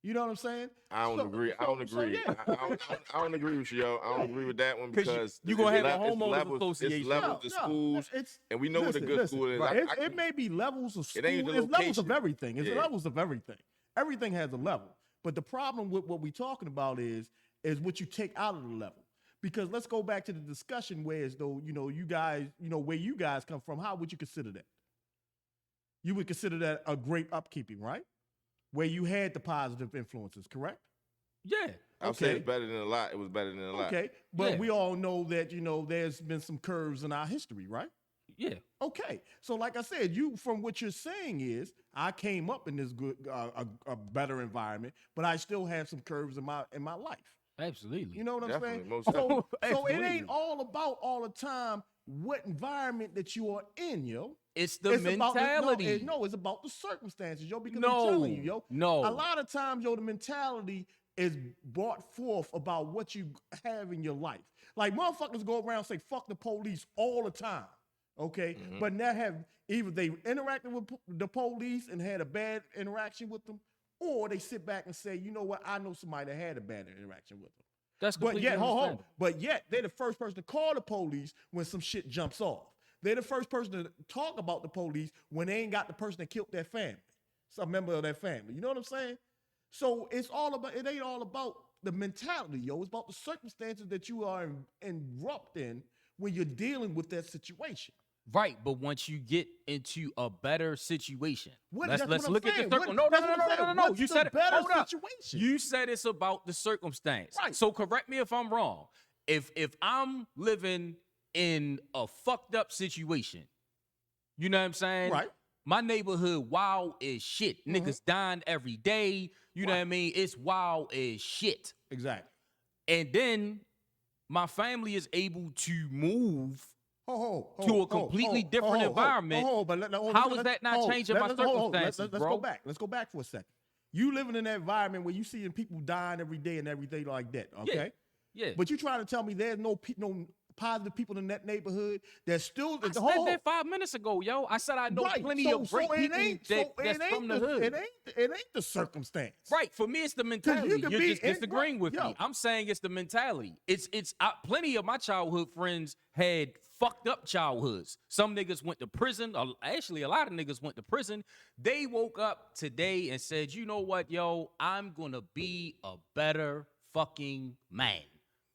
You know what I'm saying? I don't agree. I don't agree. yeah. I don't agree with you, yo. I don't agree with that one because you gonna have a it's homeowners levels, association. It's levels of schools, and we know what a good school is. Right, it may be levels of school. It ain't the It's levels of location. everything. It's levels of everything. Everything has a level. But the problem with what we're talking about is what you take out of the level. Because let's go back to the discussion where as though, you guys, where you guys come from, how would you consider that? You would consider that a great upkeeping, right? Where you had the positive influences, correct? Yeah. I would say it's better than a lot. It was better than a lot. Okay. But we all know that, there's been some curves in our history, right? Yeah. Okay. So like I said, from what you're saying is I came up in this good, a better environment, but I still have some curves in my life. Absolutely. You know what I'm Definitely, saying? most So definitely. it ain't all about all the time what environment that you are in, yo. It's the mentality. It's about the circumstances, yo. Because No, I'm telling you, yo. no. A lot of times, yo, the mentality is brought forth about what you have in your life. Like motherfuckers go around and say "fuck the police" all the time. Okay, but now have either they interacted with the police and had a bad interaction with them, or they sit back and say, you know what, I know somebody that had a bad interaction with them. That's completely understandable. But yet they're the first person to call the police when some shit jumps off. They're the first person to talk about the police when they ain't got the person that killed their family, some member of their family. You know what I'm saying? So it ain't all about the mentality, yo. It's about the circumstances that you are erupt in when you're dealing with that situation. Right, but once you get into a better situation, let's what I'm look at saying. the circle. That's what I'm No. saying. What's You the said it. better Hold up. situation? You said it's about the circumstance. Right. So correct me if I'm wrong. If I'm living in a fucked up situation, you know what I'm saying? Right. My neighborhood wild as shit. Niggas dying every day. You know what I mean? It's wild as shit. Exactly. And then my family is able to move to a completely different environment. How is that not changing my circumstances, let's bro? go back. Let's go back for a second. You living in that environment where you seeing people dying every day and everything like that, okay? Yeah. But you trying to tell me there's no positive people in that neighborhood that's still I said that 5 minutes ago, yo. I said I know plenty of great people that's from the hood. It ain't the circumstance. Right. For me, it's the mentality. You're just disagreeing with yo. me. I'm saying it's the mentality. It's plenty of my childhood friends had fucked up childhoods. Some niggas went to prison. Actually, a lot of niggas went to prison. They woke up today and said, you know what, yo, I'm gonna be a better fucking man.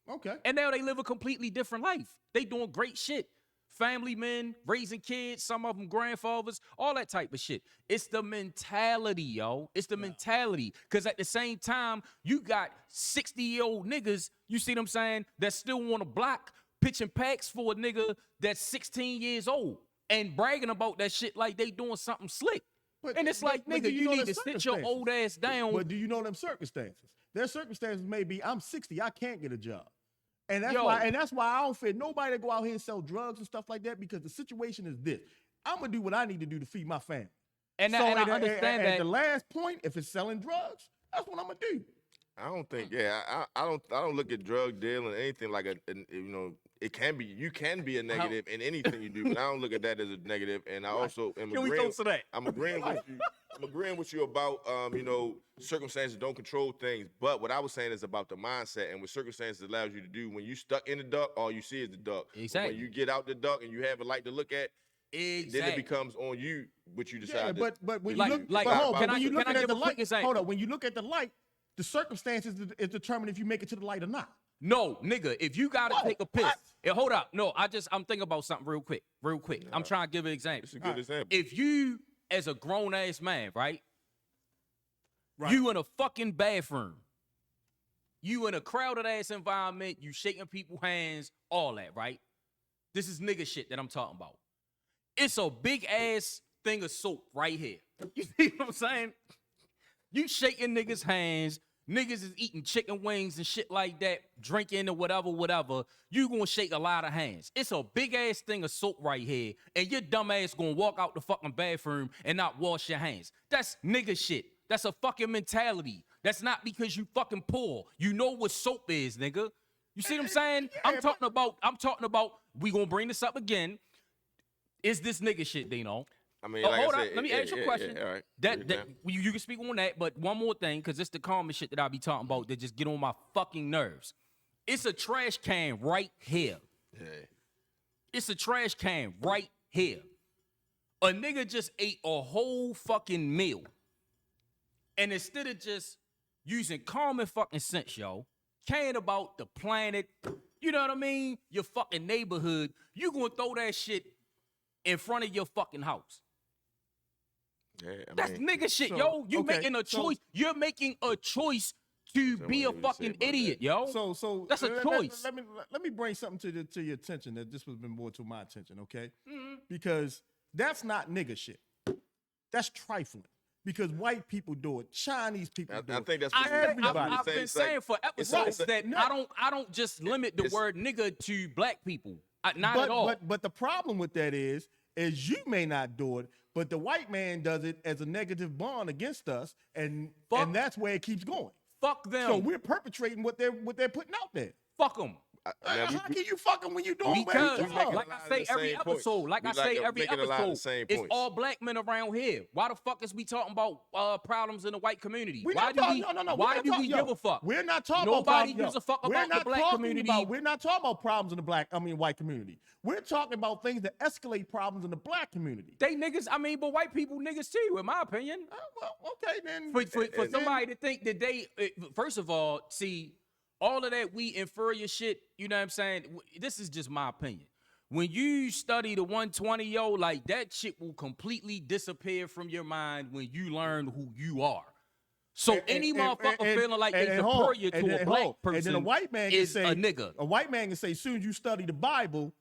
Okay. And now they live a completely different life. They doing great shit. Family men, raising kids, some of them grandfathers, all that type of shit. It's the mentality, yo. It's the mentality. Because at the same time, you got 60-year-old niggas, you see what I'm saying, that still want to block pitching packs for a nigga that's 16 years old and bragging about that shit like they doing something slick. And it's like, nigga, you need to sit your old ass down. But do you know them circumstances? Their circumstances may be, I'm 60, I can't get a job. And that's why I don't fit nobody to go out here and sell drugs and stuff like that, because the situation is this. I'm gonna do what I need to do to feed my family. And I understand that. At the last point, if it's selling drugs, that's what I'm gonna do. I don't think. Yeah, I don't look at drug dealing or anything like it can be. You can be a negative in anything you do, but I don't look at that as a negative. And I also am agreeing. I'm agreeing with you. I'm agreeing with you about circumstances don't control things. But what I was saying is about the mindset and what circumstances allows you to do. When you stuck in the duck, all you see is the duck. Exactly. When you get out the duck and you have a light to look at, then it becomes on you what you decide. Yeah, but when you Like, look, like, but hold, can when I- you can looking I at give the a quick light, example? hold on. When you look at the light, the circumstances is determined if you make it to the light or not. No, nigga, if you gotta take a piss. What? Hold up. No, I'm thinking about something real quick. I'm trying to give an example. It's a good example. If you, as a grown-ass man, right? Right. You in a fucking bathroom. You in a crowded-ass environment. You shaking people's hands, all that, right? This is nigga shit that I'm talking about. It's a big-ass thing of soap right here. You see what I'm saying? You shaking niggas' hands. Niggas is eating chicken wings and shit like that, drinking or whatever. You gonna shake a lot of hands. It's a big ass thing of soap right here, and your dumb ass gonna walk out the fucking bathroom and not wash your hands. That's nigga shit. That's a fucking mentality. That's not because you fucking poor. You know what soap is, nigga. You see what I'm saying? I'm talking about, we gonna bring this up again. Is this nigga shit, Dino? I mean, Oh, like hold I up. said, Let me ask you a question. all right. That you can speak on that, but one more thing, because it's the common shit that I be talking about that just get on my fucking nerves. It's a trash can right here. Yeah. It's a trash can right here. A nigga just ate a whole fucking meal. And instead of just using common fucking sense, yo, caring about the planet, you know what I mean? Your fucking neighborhood, you gonna throw that shit in front of your fucking house. Yeah, That's nigga shit, yo. You making a choice. You're making a choice to be a fucking idiot, yo. So that's a choice. Let me bring something to your attention that this was been more to my attention, okay? Because that's not nigga shit. That's trifling. Because white people do it, Chinese people do it. I think that's what I've been saying for episodes that I don't just limit the word nigga to black people. Not at all. But the problem with that is you may not do it, but the white man does it as a negative bond against us, and that's where it keeps going. Fuck them. So we're perpetrating what they're putting out there. Fuck them. How can you fucking when you doing because like I say every episode, it's all black men around here. Why the fuck is we talking about problems in the white community? Why do we give a fuck? We're not talking about nobody gives a fuck about the black community. We're not talking about problems in the white community. We're talking about things that escalate problems in the black community. They niggas, but white people niggas too, in my opinion. Well, okay then. For somebody to think that they, first of all, see. All of that we inferior shit, you know what I'm saying? This is just my opinion. When you study the 120, yo, like that shit will completely disappear from your mind when you learn who you are. So any motherfucker feeling like they're superior to a black person, and then a white man is can say, a nigga. A white man can say, as soon as you study the Bible,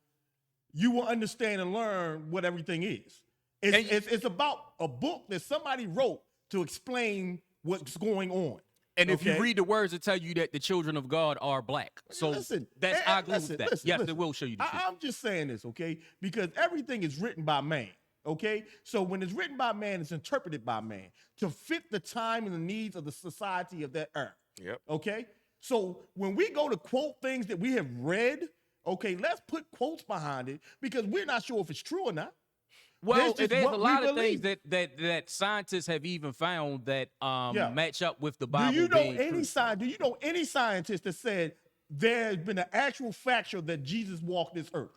you will understand and learn what everything is. It's about a book that somebody wrote to explain what's going on. And if you read the words, it tell you that the children of God are black. So I agree with that. Yes, it will show you the truth. I'm just saying this, okay? Because everything is written by man, okay? So when it's written by man, it's interpreted by man to fit the time and the needs of the society of that earth. Yep. Okay? So when we go to quote things that we have read, okay, let's put quotes behind it because we're not sure if it's true or not. Well, there's a lot of things that scientists have even found that match up with the Bible. Do you know any scientist that said there's been an actual factual that Jesus walked this earth?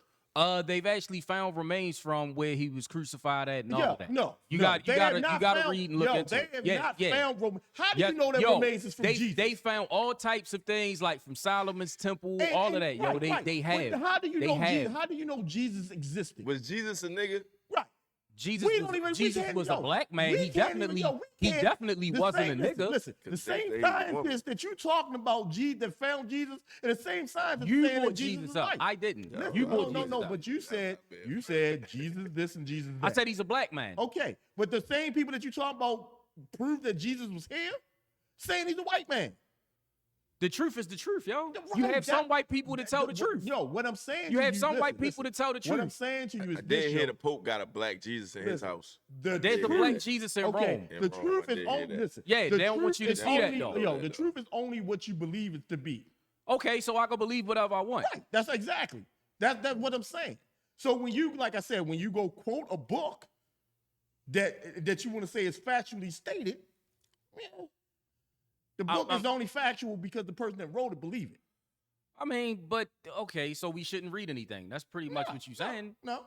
They've actually found remains from where he was crucified at and all that. You gotta read and look into it. They have not found remains. How do you know that remains is from Jesus? They found all types of things like from Solomon's temple, all of that. They have. How do you know Jesus? How do you know Jesus existed? Was Jesus a nigga? Right. Jesus was a black man. He definitely wasn't a nigga. Listen, the same scientist that you talking about, that found Jesus, and the same scientist you saying brought that Jesus Jesus up. Right. I didn't. No. But you said Jesus this and Jesus that. I said he's a black man. Okay, but the same people that you talking about prove that Jesus was here, saying he's a white man. The truth is the truth, yo. You have some white people to tell the truth. Yo, what I'm saying you have some white people to tell the truth. What I'm saying to you is I did hear the Pope got a black Jesus in his house. There's a black Jesus in Rome. The truth is only, listen. Yeah, they don't want you to see that, though. Yo, the truth is only what you believe it to be. Okay, so I can believe whatever I want. Right, that's exactly. That's what I'm saying. So when you, like I said, when you go quote a book that you want to say is factually stated, the book is only factual because the person that wrote it believed it. I mean, but okay, so we shouldn't read anything. That's pretty much what you're saying. No.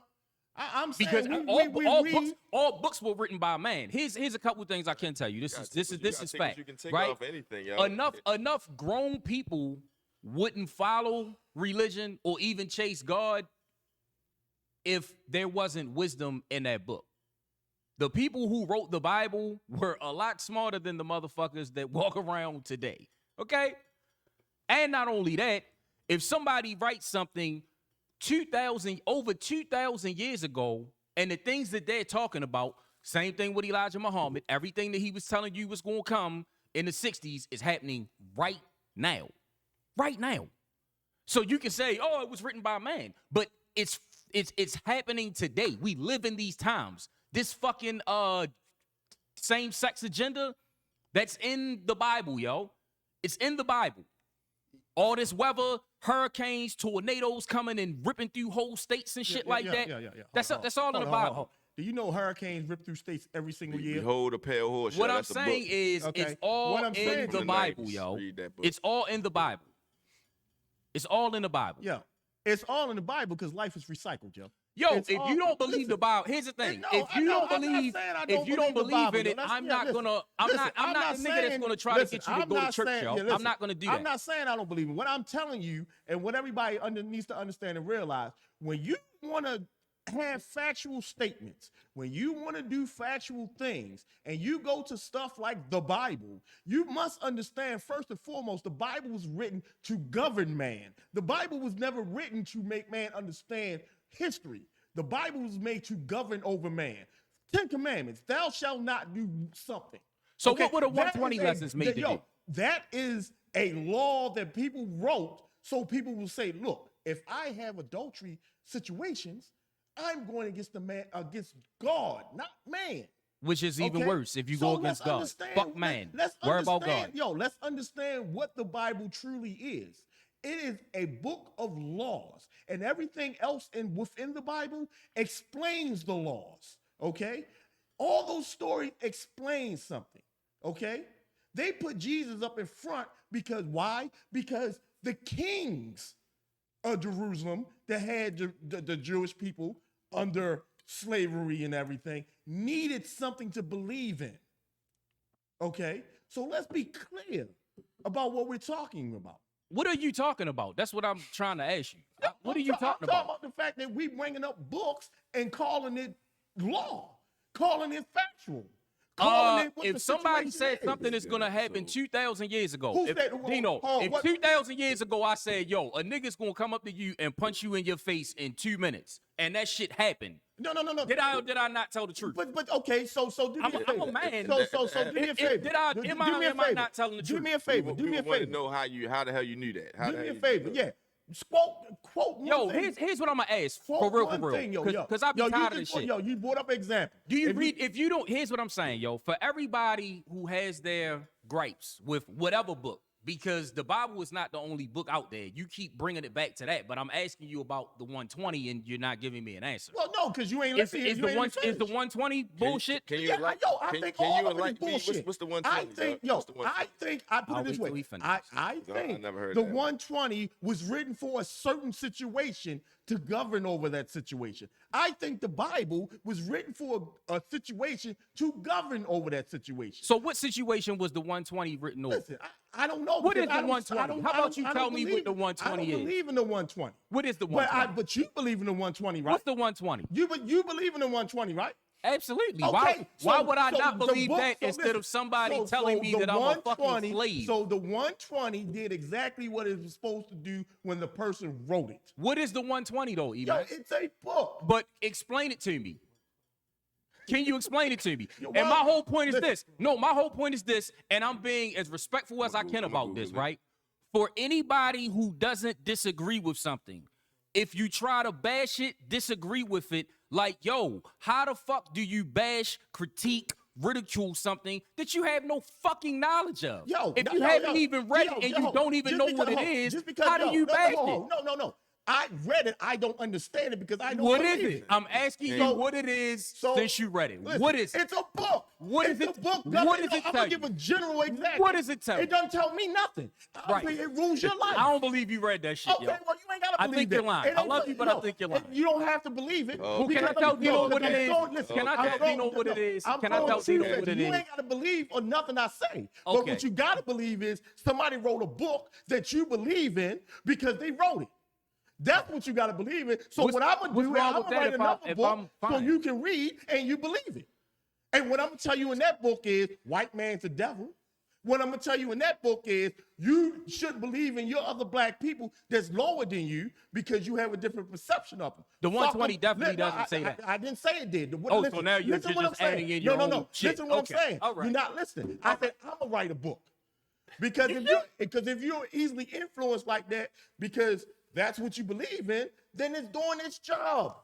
I'm saying because all books were written by a man. Here's a couple of things I can tell you. This is fact. You can take right? off anything, yo. Enough grown people wouldn't follow religion or even chase God if there wasn't wisdom in that book. The people who wrote the Bible were a lot smarter than the motherfuckers that walk around today. Okay? And not only that, if somebody writes something over 2,000 years ago, and the things that they're talking about Same thing with Elijah Muhammad. Everything that he was telling you was going to come in the 60s is happening right now. Right now. So you can say, oh, it was written by a man. But it's happening today. We live in these times. This fucking same-sex agenda, that's in the Bible, yo. It's in the Bible. All this weather, hurricanes, tornadoes coming and ripping through whole states and shit like that. Yeah. That's all in the Bible. Do you know hurricanes rip through states every single year? Behold a pale horse. What I'm saying is, Okay. it's all in the Bible, yo. Read that book. It's all in the Bible. It's all in the Bible. Yeah. It's all in the Bible because life is recycled, yo. Yo, It's if all- you don't believe listen, the Bible, here's the thing. no, If you don't I'm not believe, saying I if you don't the believe Bible, in it, yo. I'm Listen, not gonna, I'm listen, not the nigga that's gonna try to get you to go to church, yo. I'm not gonna do that. I'm not saying I don't believe it. What I'm telling you, and what everybody needs to understand and realize, when you want to have factual statements, when you want to do factual things, and you go to stuff like the Bible, you must understand, first and foremost, the Bible was written to govern man. The Bible was never written to make man understand history. The Bible was made to govern over man. 10 Commandments, thou shalt not do something. So Okay, what were the that 120 is a- lessons made to do? That is a law that people wrote so people will say, look, if I have adultery situations, I'm going against against God, not man. Which is even Okay? worse if you So go against let's God. understand- Fuck man. Let's Worry about understand- God. Yo, let's understand what the Bible truly is. It is a book of laws, and everything else within the Bible explains the laws. Okay, all those stories explain something. Okay, they put Jesus up in front because why? Because the kings of Jerusalem that had the Jewish people under slavery and everything needed something to believe in. Okay, so let's be clear about what we're talking about. What are you talking about? That's what I'm trying to ask you. What are you I'm talking talking about? about the fact that we bringing up books and calling it law, calling it factual. Calling it what If the somebody situation said is. something is gonna happen 2,000 years ago, Who if, said- Dino, hold on, if what- 2,000 years ago I said, yo, a nigga's gonna come up to you and punch you in your face in 2 minutes, and that shit happened, No. did I or did I not tell the truth? But okay, so do me I'm a a favor. man. So do me a favor. Did I- Do am me I- a am I favor. not telling the Do truth? me a favor. Do me a People want to favor. know how the hell you knew that. How Do the me hell a you favor. knew Yeah. Quote one Yo, thing. here's what I'm gonna ask for Quote real, one thing, yo. because I be Yo, you tired of just this shit. Yo, you brought up an example. Do you If read? If you don't, here's what I'm saying, yo. For everybody who has their gripes with whatever book, because the Bible is not the only book out there. You keep bringing it back to that, but I'm asking you about the 120, and you're not giving me an answer. Well, no, because you ain't Is listening. the 120 bullshit? Can you Yeah, enlighten? yo, I think all you of it is enlighten me? bullshit. What's the 120? I think, yo, What's the 120? I put I'll it this wait till way. we finish. I think never heard the that one. 120 was written for a certain situation to govern over that situation. I think the Bible was written for a situation to govern over that situation. So what situation was the 120 written over? Listen, I don't know. What because is the I don't- 120? I don't- How I about don't- you I tell don't me what believe- the 120 I don't is? believe in the 120. What is the But 120? but you believe in the 120, right? What's the 120? You believe in the 120, right? Absolutely. Okay, Why so- would I so not the believe book- that so instead listen, of somebody so telling me the that I'm a fucking 120 slave? So the 120 did exactly what it was supposed to do when the person wrote it. What is the 120 though, Yo, Evan? it's a book. But explain it to me. Can you explain it to me? Yo, And well, my whole point is listen. this. No, my whole point is this, and I'm being as respectful as I can about this, right? For anybody who doesn't disagree with something, if you try to bash it, disagree with it, like, yo, how the fuck do you bash, critique, ridicule something that you have no fucking knowledge of? Yo, if no, you yo, haven't yo, even read yo, it and yo, you don't even just know because- what it hold on, is, just because- how do yo, you no, bash no, it? No. I read it. I don't understand it because I don't What believe is it? I'm asking you So- what it is so, since you read it. Listen, What is it? It's a book. What it's is it- a book. what does it I'm tell gonna give you? a general example. What does it tell you? It doesn't tell me nothing. Right. It rules your life. I don't believe you read that shit, Okay, yo. well, you ain't gotta I believe think you're it. lying. It I ain't- love you, but I think you're lying. You don't have to believe it. Well, can I because tell I'm- Dino no, what it because is? I'm- listen, Can I I'm tell grown- Dino what it is? I'm Can I grown tell too, Dino so what it You is? ain't gotta believe or nothing I say. But Okay. what you gotta believe is somebody wrote a book that you believe in because they wrote it. That's what you got to believe in. So What's- what I'm gonna what's do is wrong I'm with gonna that write if another I'm book so fine? you can read and you believe it. And what I'm gonna tell you in that book is white man's the devil, What I'm gonna tell you in that book is you shouldn't believe in your other black people that's lower than you because you have a different perception of them. The Fuck 120 'em. definitely doesn't say that. I didn't say it did. So now you're listen what just I'm adding saying. in your No. own shit. Listen what Okay. I'm saying. All right. You're not listening. I said I'm gonna write a book. Because if you're easily influenced like that, because that's what you believe in, then it's doing its job.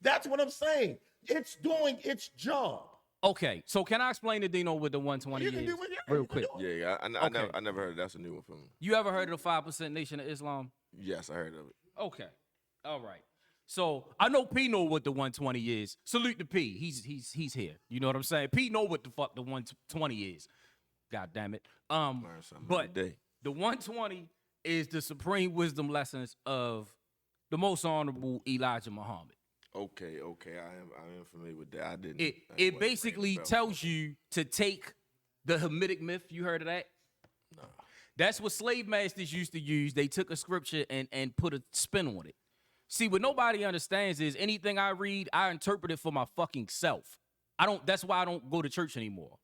That's what I'm saying. It's doing its job. Okay, so can I explain to Dino what the 120 You can is do it, yeah, real you can quick? do it. Yeah, Okay. I never heard of that. That's a new one for me. You ever heard of the 5% Nation of Islam? Yes, I heard of it. Okay, all right. So I know P know what the 120 is. Salute to P. He's here. You know what I'm saying? P know what the fuck the 120 is. God damn it. Learn something But every day. the 120 is the supreme wisdom lessons of the most honorable Elijah Muhammad. Okay, I am familiar with that. I didn't. It that wasn't basically ringing a bell. tells you to take the Hamitic myth. You heard of that? No. That's what slave masters used to use. They took a scripture and put a spin on it. See, what nobody understands is anything I read, I interpret it for my fucking self. That's why I don't go to church anymore.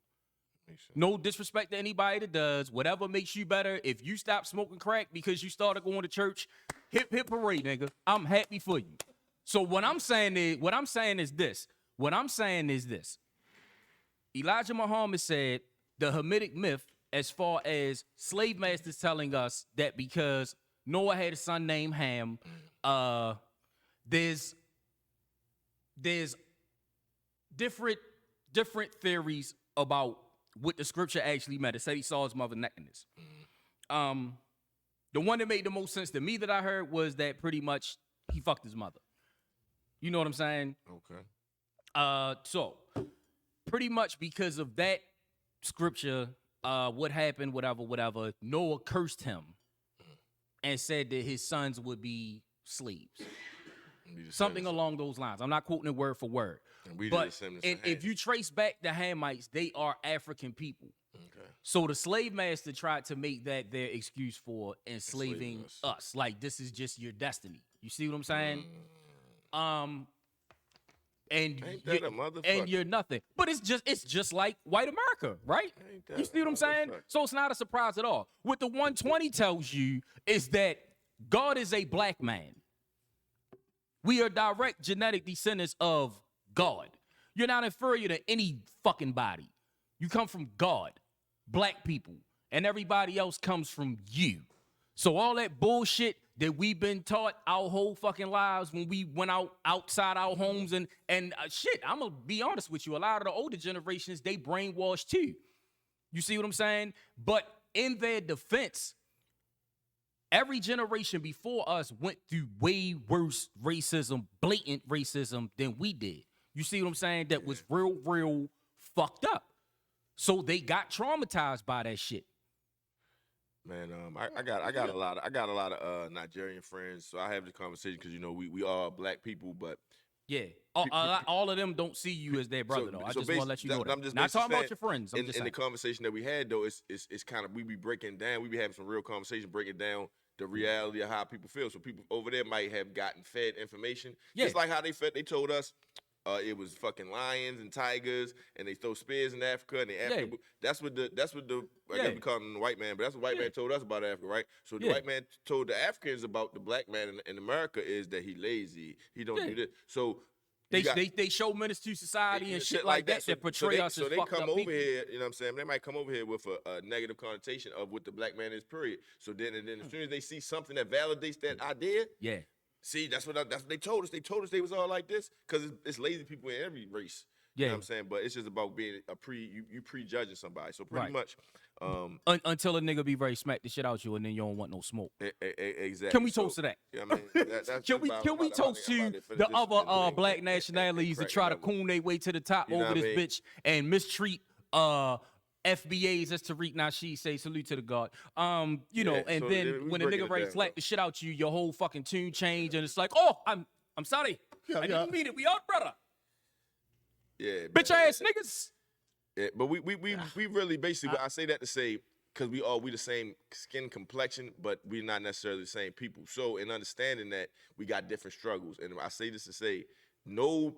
Makes sense. No disrespect to anybody that does. Whatever makes you better. If you stop smoking crack because you started going to church, hip hip hooray, nigga. I'm happy for you. So what I'm saying is this. Elijah Muhammad said the Hamitic myth, as far as slave masters telling us that because Noah had a son named Ham, there's different theories about what the scripture actually meant. It said he saw his mother nakedness. The one that made the most sense to me that I heard was that pretty much he fucked his mother. You know what I'm saying? Okay. So pretty much because of that scripture, what happened, whatever, Noah cursed him and said that his sons would be slaves. Something along those lines. I'm not quoting it word for word. But if you trace back the Hamites, they are African people. Okay. So the slave master tried to make that their excuse for enslaving us. Like, this is just your destiny. You see what I'm saying? And Ain't that a motherfucker? and you're nothing. But it's just like white America, right? You see what I'm saying? So it's not a surprise at all. What the 120 tells you is that God is a black man. We are direct genetic descendants of God. You're not inferior to any fucking body. You come from God, black people, and everybody else comes from you. So all that bullshit that we've been taught our whole fucking lives when we went outside our homes and shit, I'm gonna be honest with you, a lot of the older generations, they brainwashed too. You see what I'm saying? But in their defense, every generation before us went through way worse racism, blatant racism than we did. You see what I'm saying? That was real fucked up. So they got traumatized by that shit. Man, I got a lot of Nigerian friends, so I have the conversation because we are black people, but yeah, all of them don't see you as their brother though. I just want to let you know that. I'm just not talking saying, about your friends. I'm just in the saying. conversation that we had though, it's kind of we be breaking down. We be having some real conversation, breaking down the reality of how people feel. So people over there might have gotten fed information, just like how they told us. It was fucking lions and tigers, and they throw spears in Africa, and that's what the I guess we call him the white man, but that's what white man told us about Africa, right? So the white man told the Africans about the black man in America is that he lazy, he don't do this. So they show menace to society and shit like that that portray us as fucked up people. So they come over here, you know what I'm saying? They might come over here with a negative connotation of what the black man is, period. So then as soon as they see something that validates that idea, see, that's what they told us. They told us they was all like this because it's lazy people in every race. You know what I'm saying? But it's just about being you prejudging somebody. So pretty much. Until a nigga be ready to smack the shit out you and then you don't want no smoke. Exactly. Can we toast to that? Yeah, I mean, can we toast to the other black nationalities that try to coon their way to the top over this bitch and mistreat FBAs, as Tariq Nasheed say, salute to the God. And then when a nigga ready to slap the shit out you, your whole fucking tune change, and it's like, oh, I'm sorry. I didn't mean it. We all brother. Yeah. Bitch ass niggas. Yeah, but we really basically I say that to say because we the same skin complexion, but we're not necessarily the same people. So in understanding that we got different struggles, and I say this to say no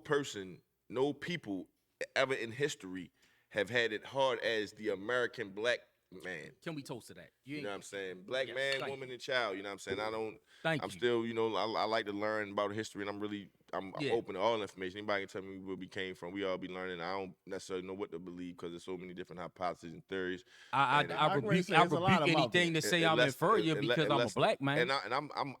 people ever in history have had it hard as the American black man. Can we toast to that? You know what I'm saying? Black Yes, man, thank woman, you. and child. You know what I'm saying? Thank I'm you. still, I like to learn about history, and I'm Yeah. open to all information. Anybody can tell me where we came from. We all be learning. I don't necessarily know what to believe because there's so many different hypotheses and theories. And I I can really rebuke say I there's a lot rebuke of them out there. anything to say I'm unless, inferior because I'm a black man.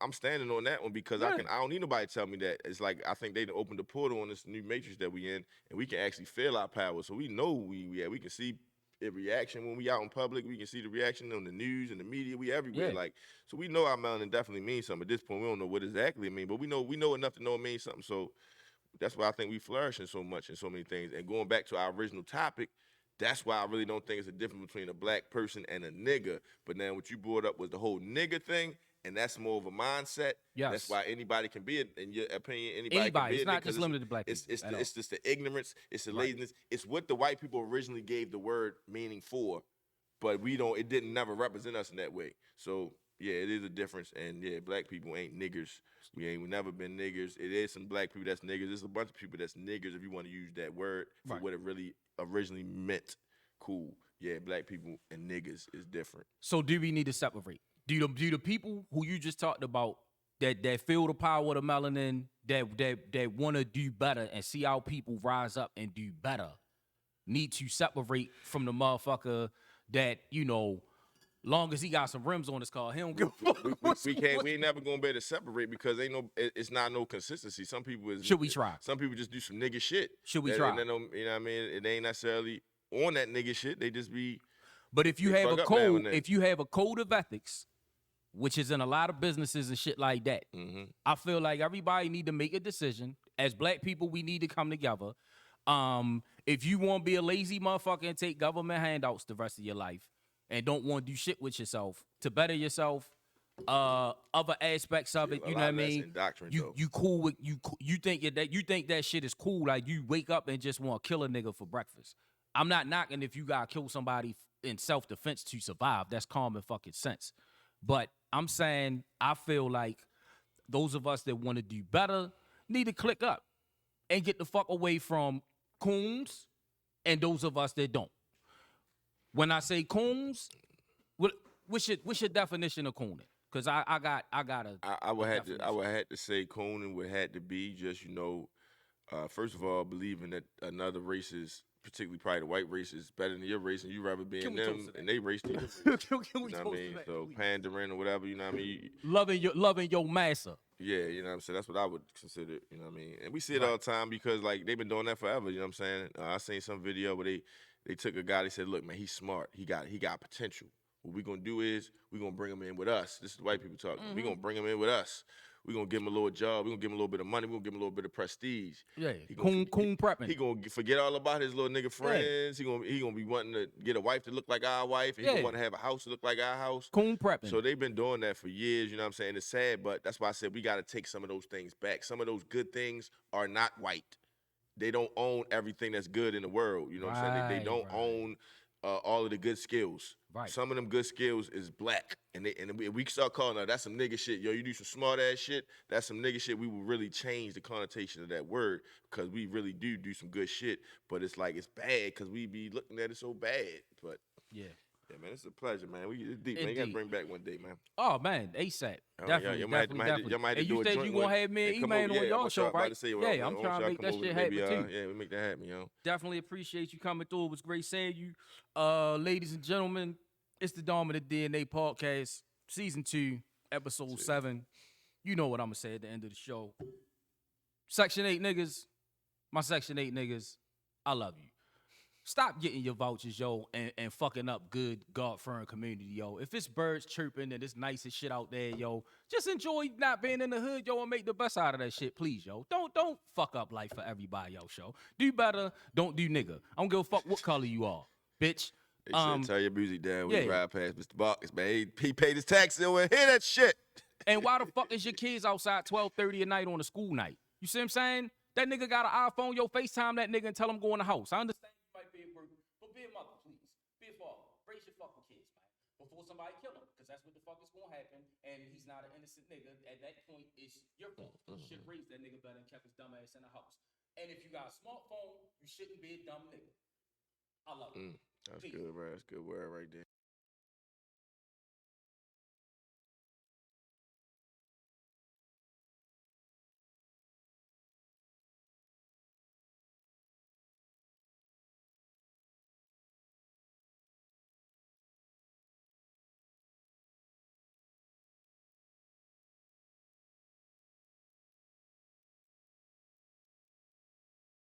I'm standing on that one because Yeah. I don't need nobody to tell me that. It's like I think they opened the portal on this new matrix that we in, and we can actually feel our power. So we know we can see a reaction when we out in public. We can see the reaction on the news and the media. We everywhere. Yeah. Like, so we know our melanin definitely means something. At this point, we don't know what exactly it means, but we know enough to know it means something. So that's why I think we flourishing so much in so many things. And going back to our original topic, that's why I really don't think it's a difference between a black person and a nigga. But now what you brought up was the whole nigga thing, and that's more of a mindset. Yes. That's why anybody can be it. In your opinion, anybody can be It's it. not just limited to black people. It's just the ignorance. It's the laziness. It's what the white people originally gave the word meaning for, but we don't. It didn't never represent us in that way. So yeah, it is a difference. And yeah, black people ain't niggers. We never been niggers. It is some black people that's niggers. There's a bunch of people that's niggers if you want to use that word for what it really originally meant. Cool. Yeah, black people and niggas is different. So do we need to separate? Do the people who you just talked about that feel the power of the melanin, that want to do better and see how people rise up and do better, need to separate from the motherfucker that, long as he got some rims on his car, he don't give a fuck. We ain't never gonna be able to separate because it's not no consistency. Some people Should we try? Some people just do some nigga shit. Should we try? You know what I mean? It ain't necessarily on that nigga shit. They just be. But if you have a fuck up now code, and then. if you have a code of ethics, which is in a lot of businesses and shit like that, I feel like everybody need to make a decision. As black people, we need to come together. If you want to be a lazy motherfucker and take government handouts the rest of your life and don't want to do shit with yourself to better yourself, other aspects of it, you know what I mean? You cool with you think that shit is cool. Like you wake up and just want to kill a nigga for breakfast. I'm not knocking if you gotta kill somebody in self-defense to survive. That's common fucking sense. But I'm saying I feel like those of us that want to do better need to click up and get the fuck away from coons and those of us that don't. When I say coons, what's your definition of cooning? Because I would have to say cooning would have to be just first of all believing that another race is, particularly probably the white race, is better than your race, and you rather be in them and they race. You know what I mean? So pandering or whatever, you know what I mean? Loving your massa. Yeah, you know what I'm saying? That's what I would consider, you know what I mean? And we see it all the time because, like, they've been doing that forever, you know what I'm saying? I seen some video where they took a guy, they said, look, man, he's smart. He got potential. What we going to do is we going to bring him in with us. This is white people talking. We going to bring him in with us. We're going to give him a little job. We're going to give him a little bit of money. We're going to give him a little bit of prestige. Yeah, coon prepping. He going to forget all about his little nigga friends. Yeah. He going to be wanting to get a wife to look like our wife. He going to want to have a house to look like our house. Coon prepping. So they've been doing that for years, you know what I'm saying? It's sad, but that's why I said we got to take some of those things back. Some of those good things are not white. They don't own everything that's good in the world. You know what I'm saying? They don't own all of the good skills. Right. Some of them good skills is black. And we start calling that's some nigga shit. Yo, you do some smart ass shit, that's some nigga shit. We will really change the connotation of that word because we really do some good shit. But it's like it's bad because we be looking at it so bad. But yeah, man, it's a pleasure, man. It's deep, man. You gotta bring back one day, man. Oh man, ASAP. Definitely. You might have to you said you gonna have me and E-Man on your show, right? Yeah, I'm trying to make that shit happen too. Yeah, we make that happen, yo. Definitely appreciate you coming through. It was great seeing you. Ladies and gentlemen, it's the Dominant D.N.A. podcast, season 2, episode 7. You know what I'm gonna say at the end of the show. Section 8 niggas, my Section 8 niggas, I love you. Stop getting your vouchers, yo, and fucking up good God-fearing community, yo. If it's birds chirping and it's nice as shit out there, yo, just enjoy not being in the hood, yo, and make the best out of that shit, please, yo. Don't fuck up life for everybody, yo, show. Do better, don't do nigga. I don't give a fuck what color you are, bitch. They said tell your music down when you ride past Mr. Barkis, man. He paid his taxes over hear that shit. And why the fuck is your kids outside 12:30 at night on a school night? You see what I'm saying? That nigga got an iPhone, yo, FaceTime that nigga and tell him go in the house. I understand. But be a mother, please. Be a father. Raise your fucking kids, man. Before somebody kill him, because that's what the fuck is gonna happen. And he's not an innocent nigga. At that point, it's your fault. You should raise that nigga better and kept his dumb ass in the house. And if you got a smartphone, you shouldn't be a dumb nigga. I love it. That's good, bro. That's good word right there.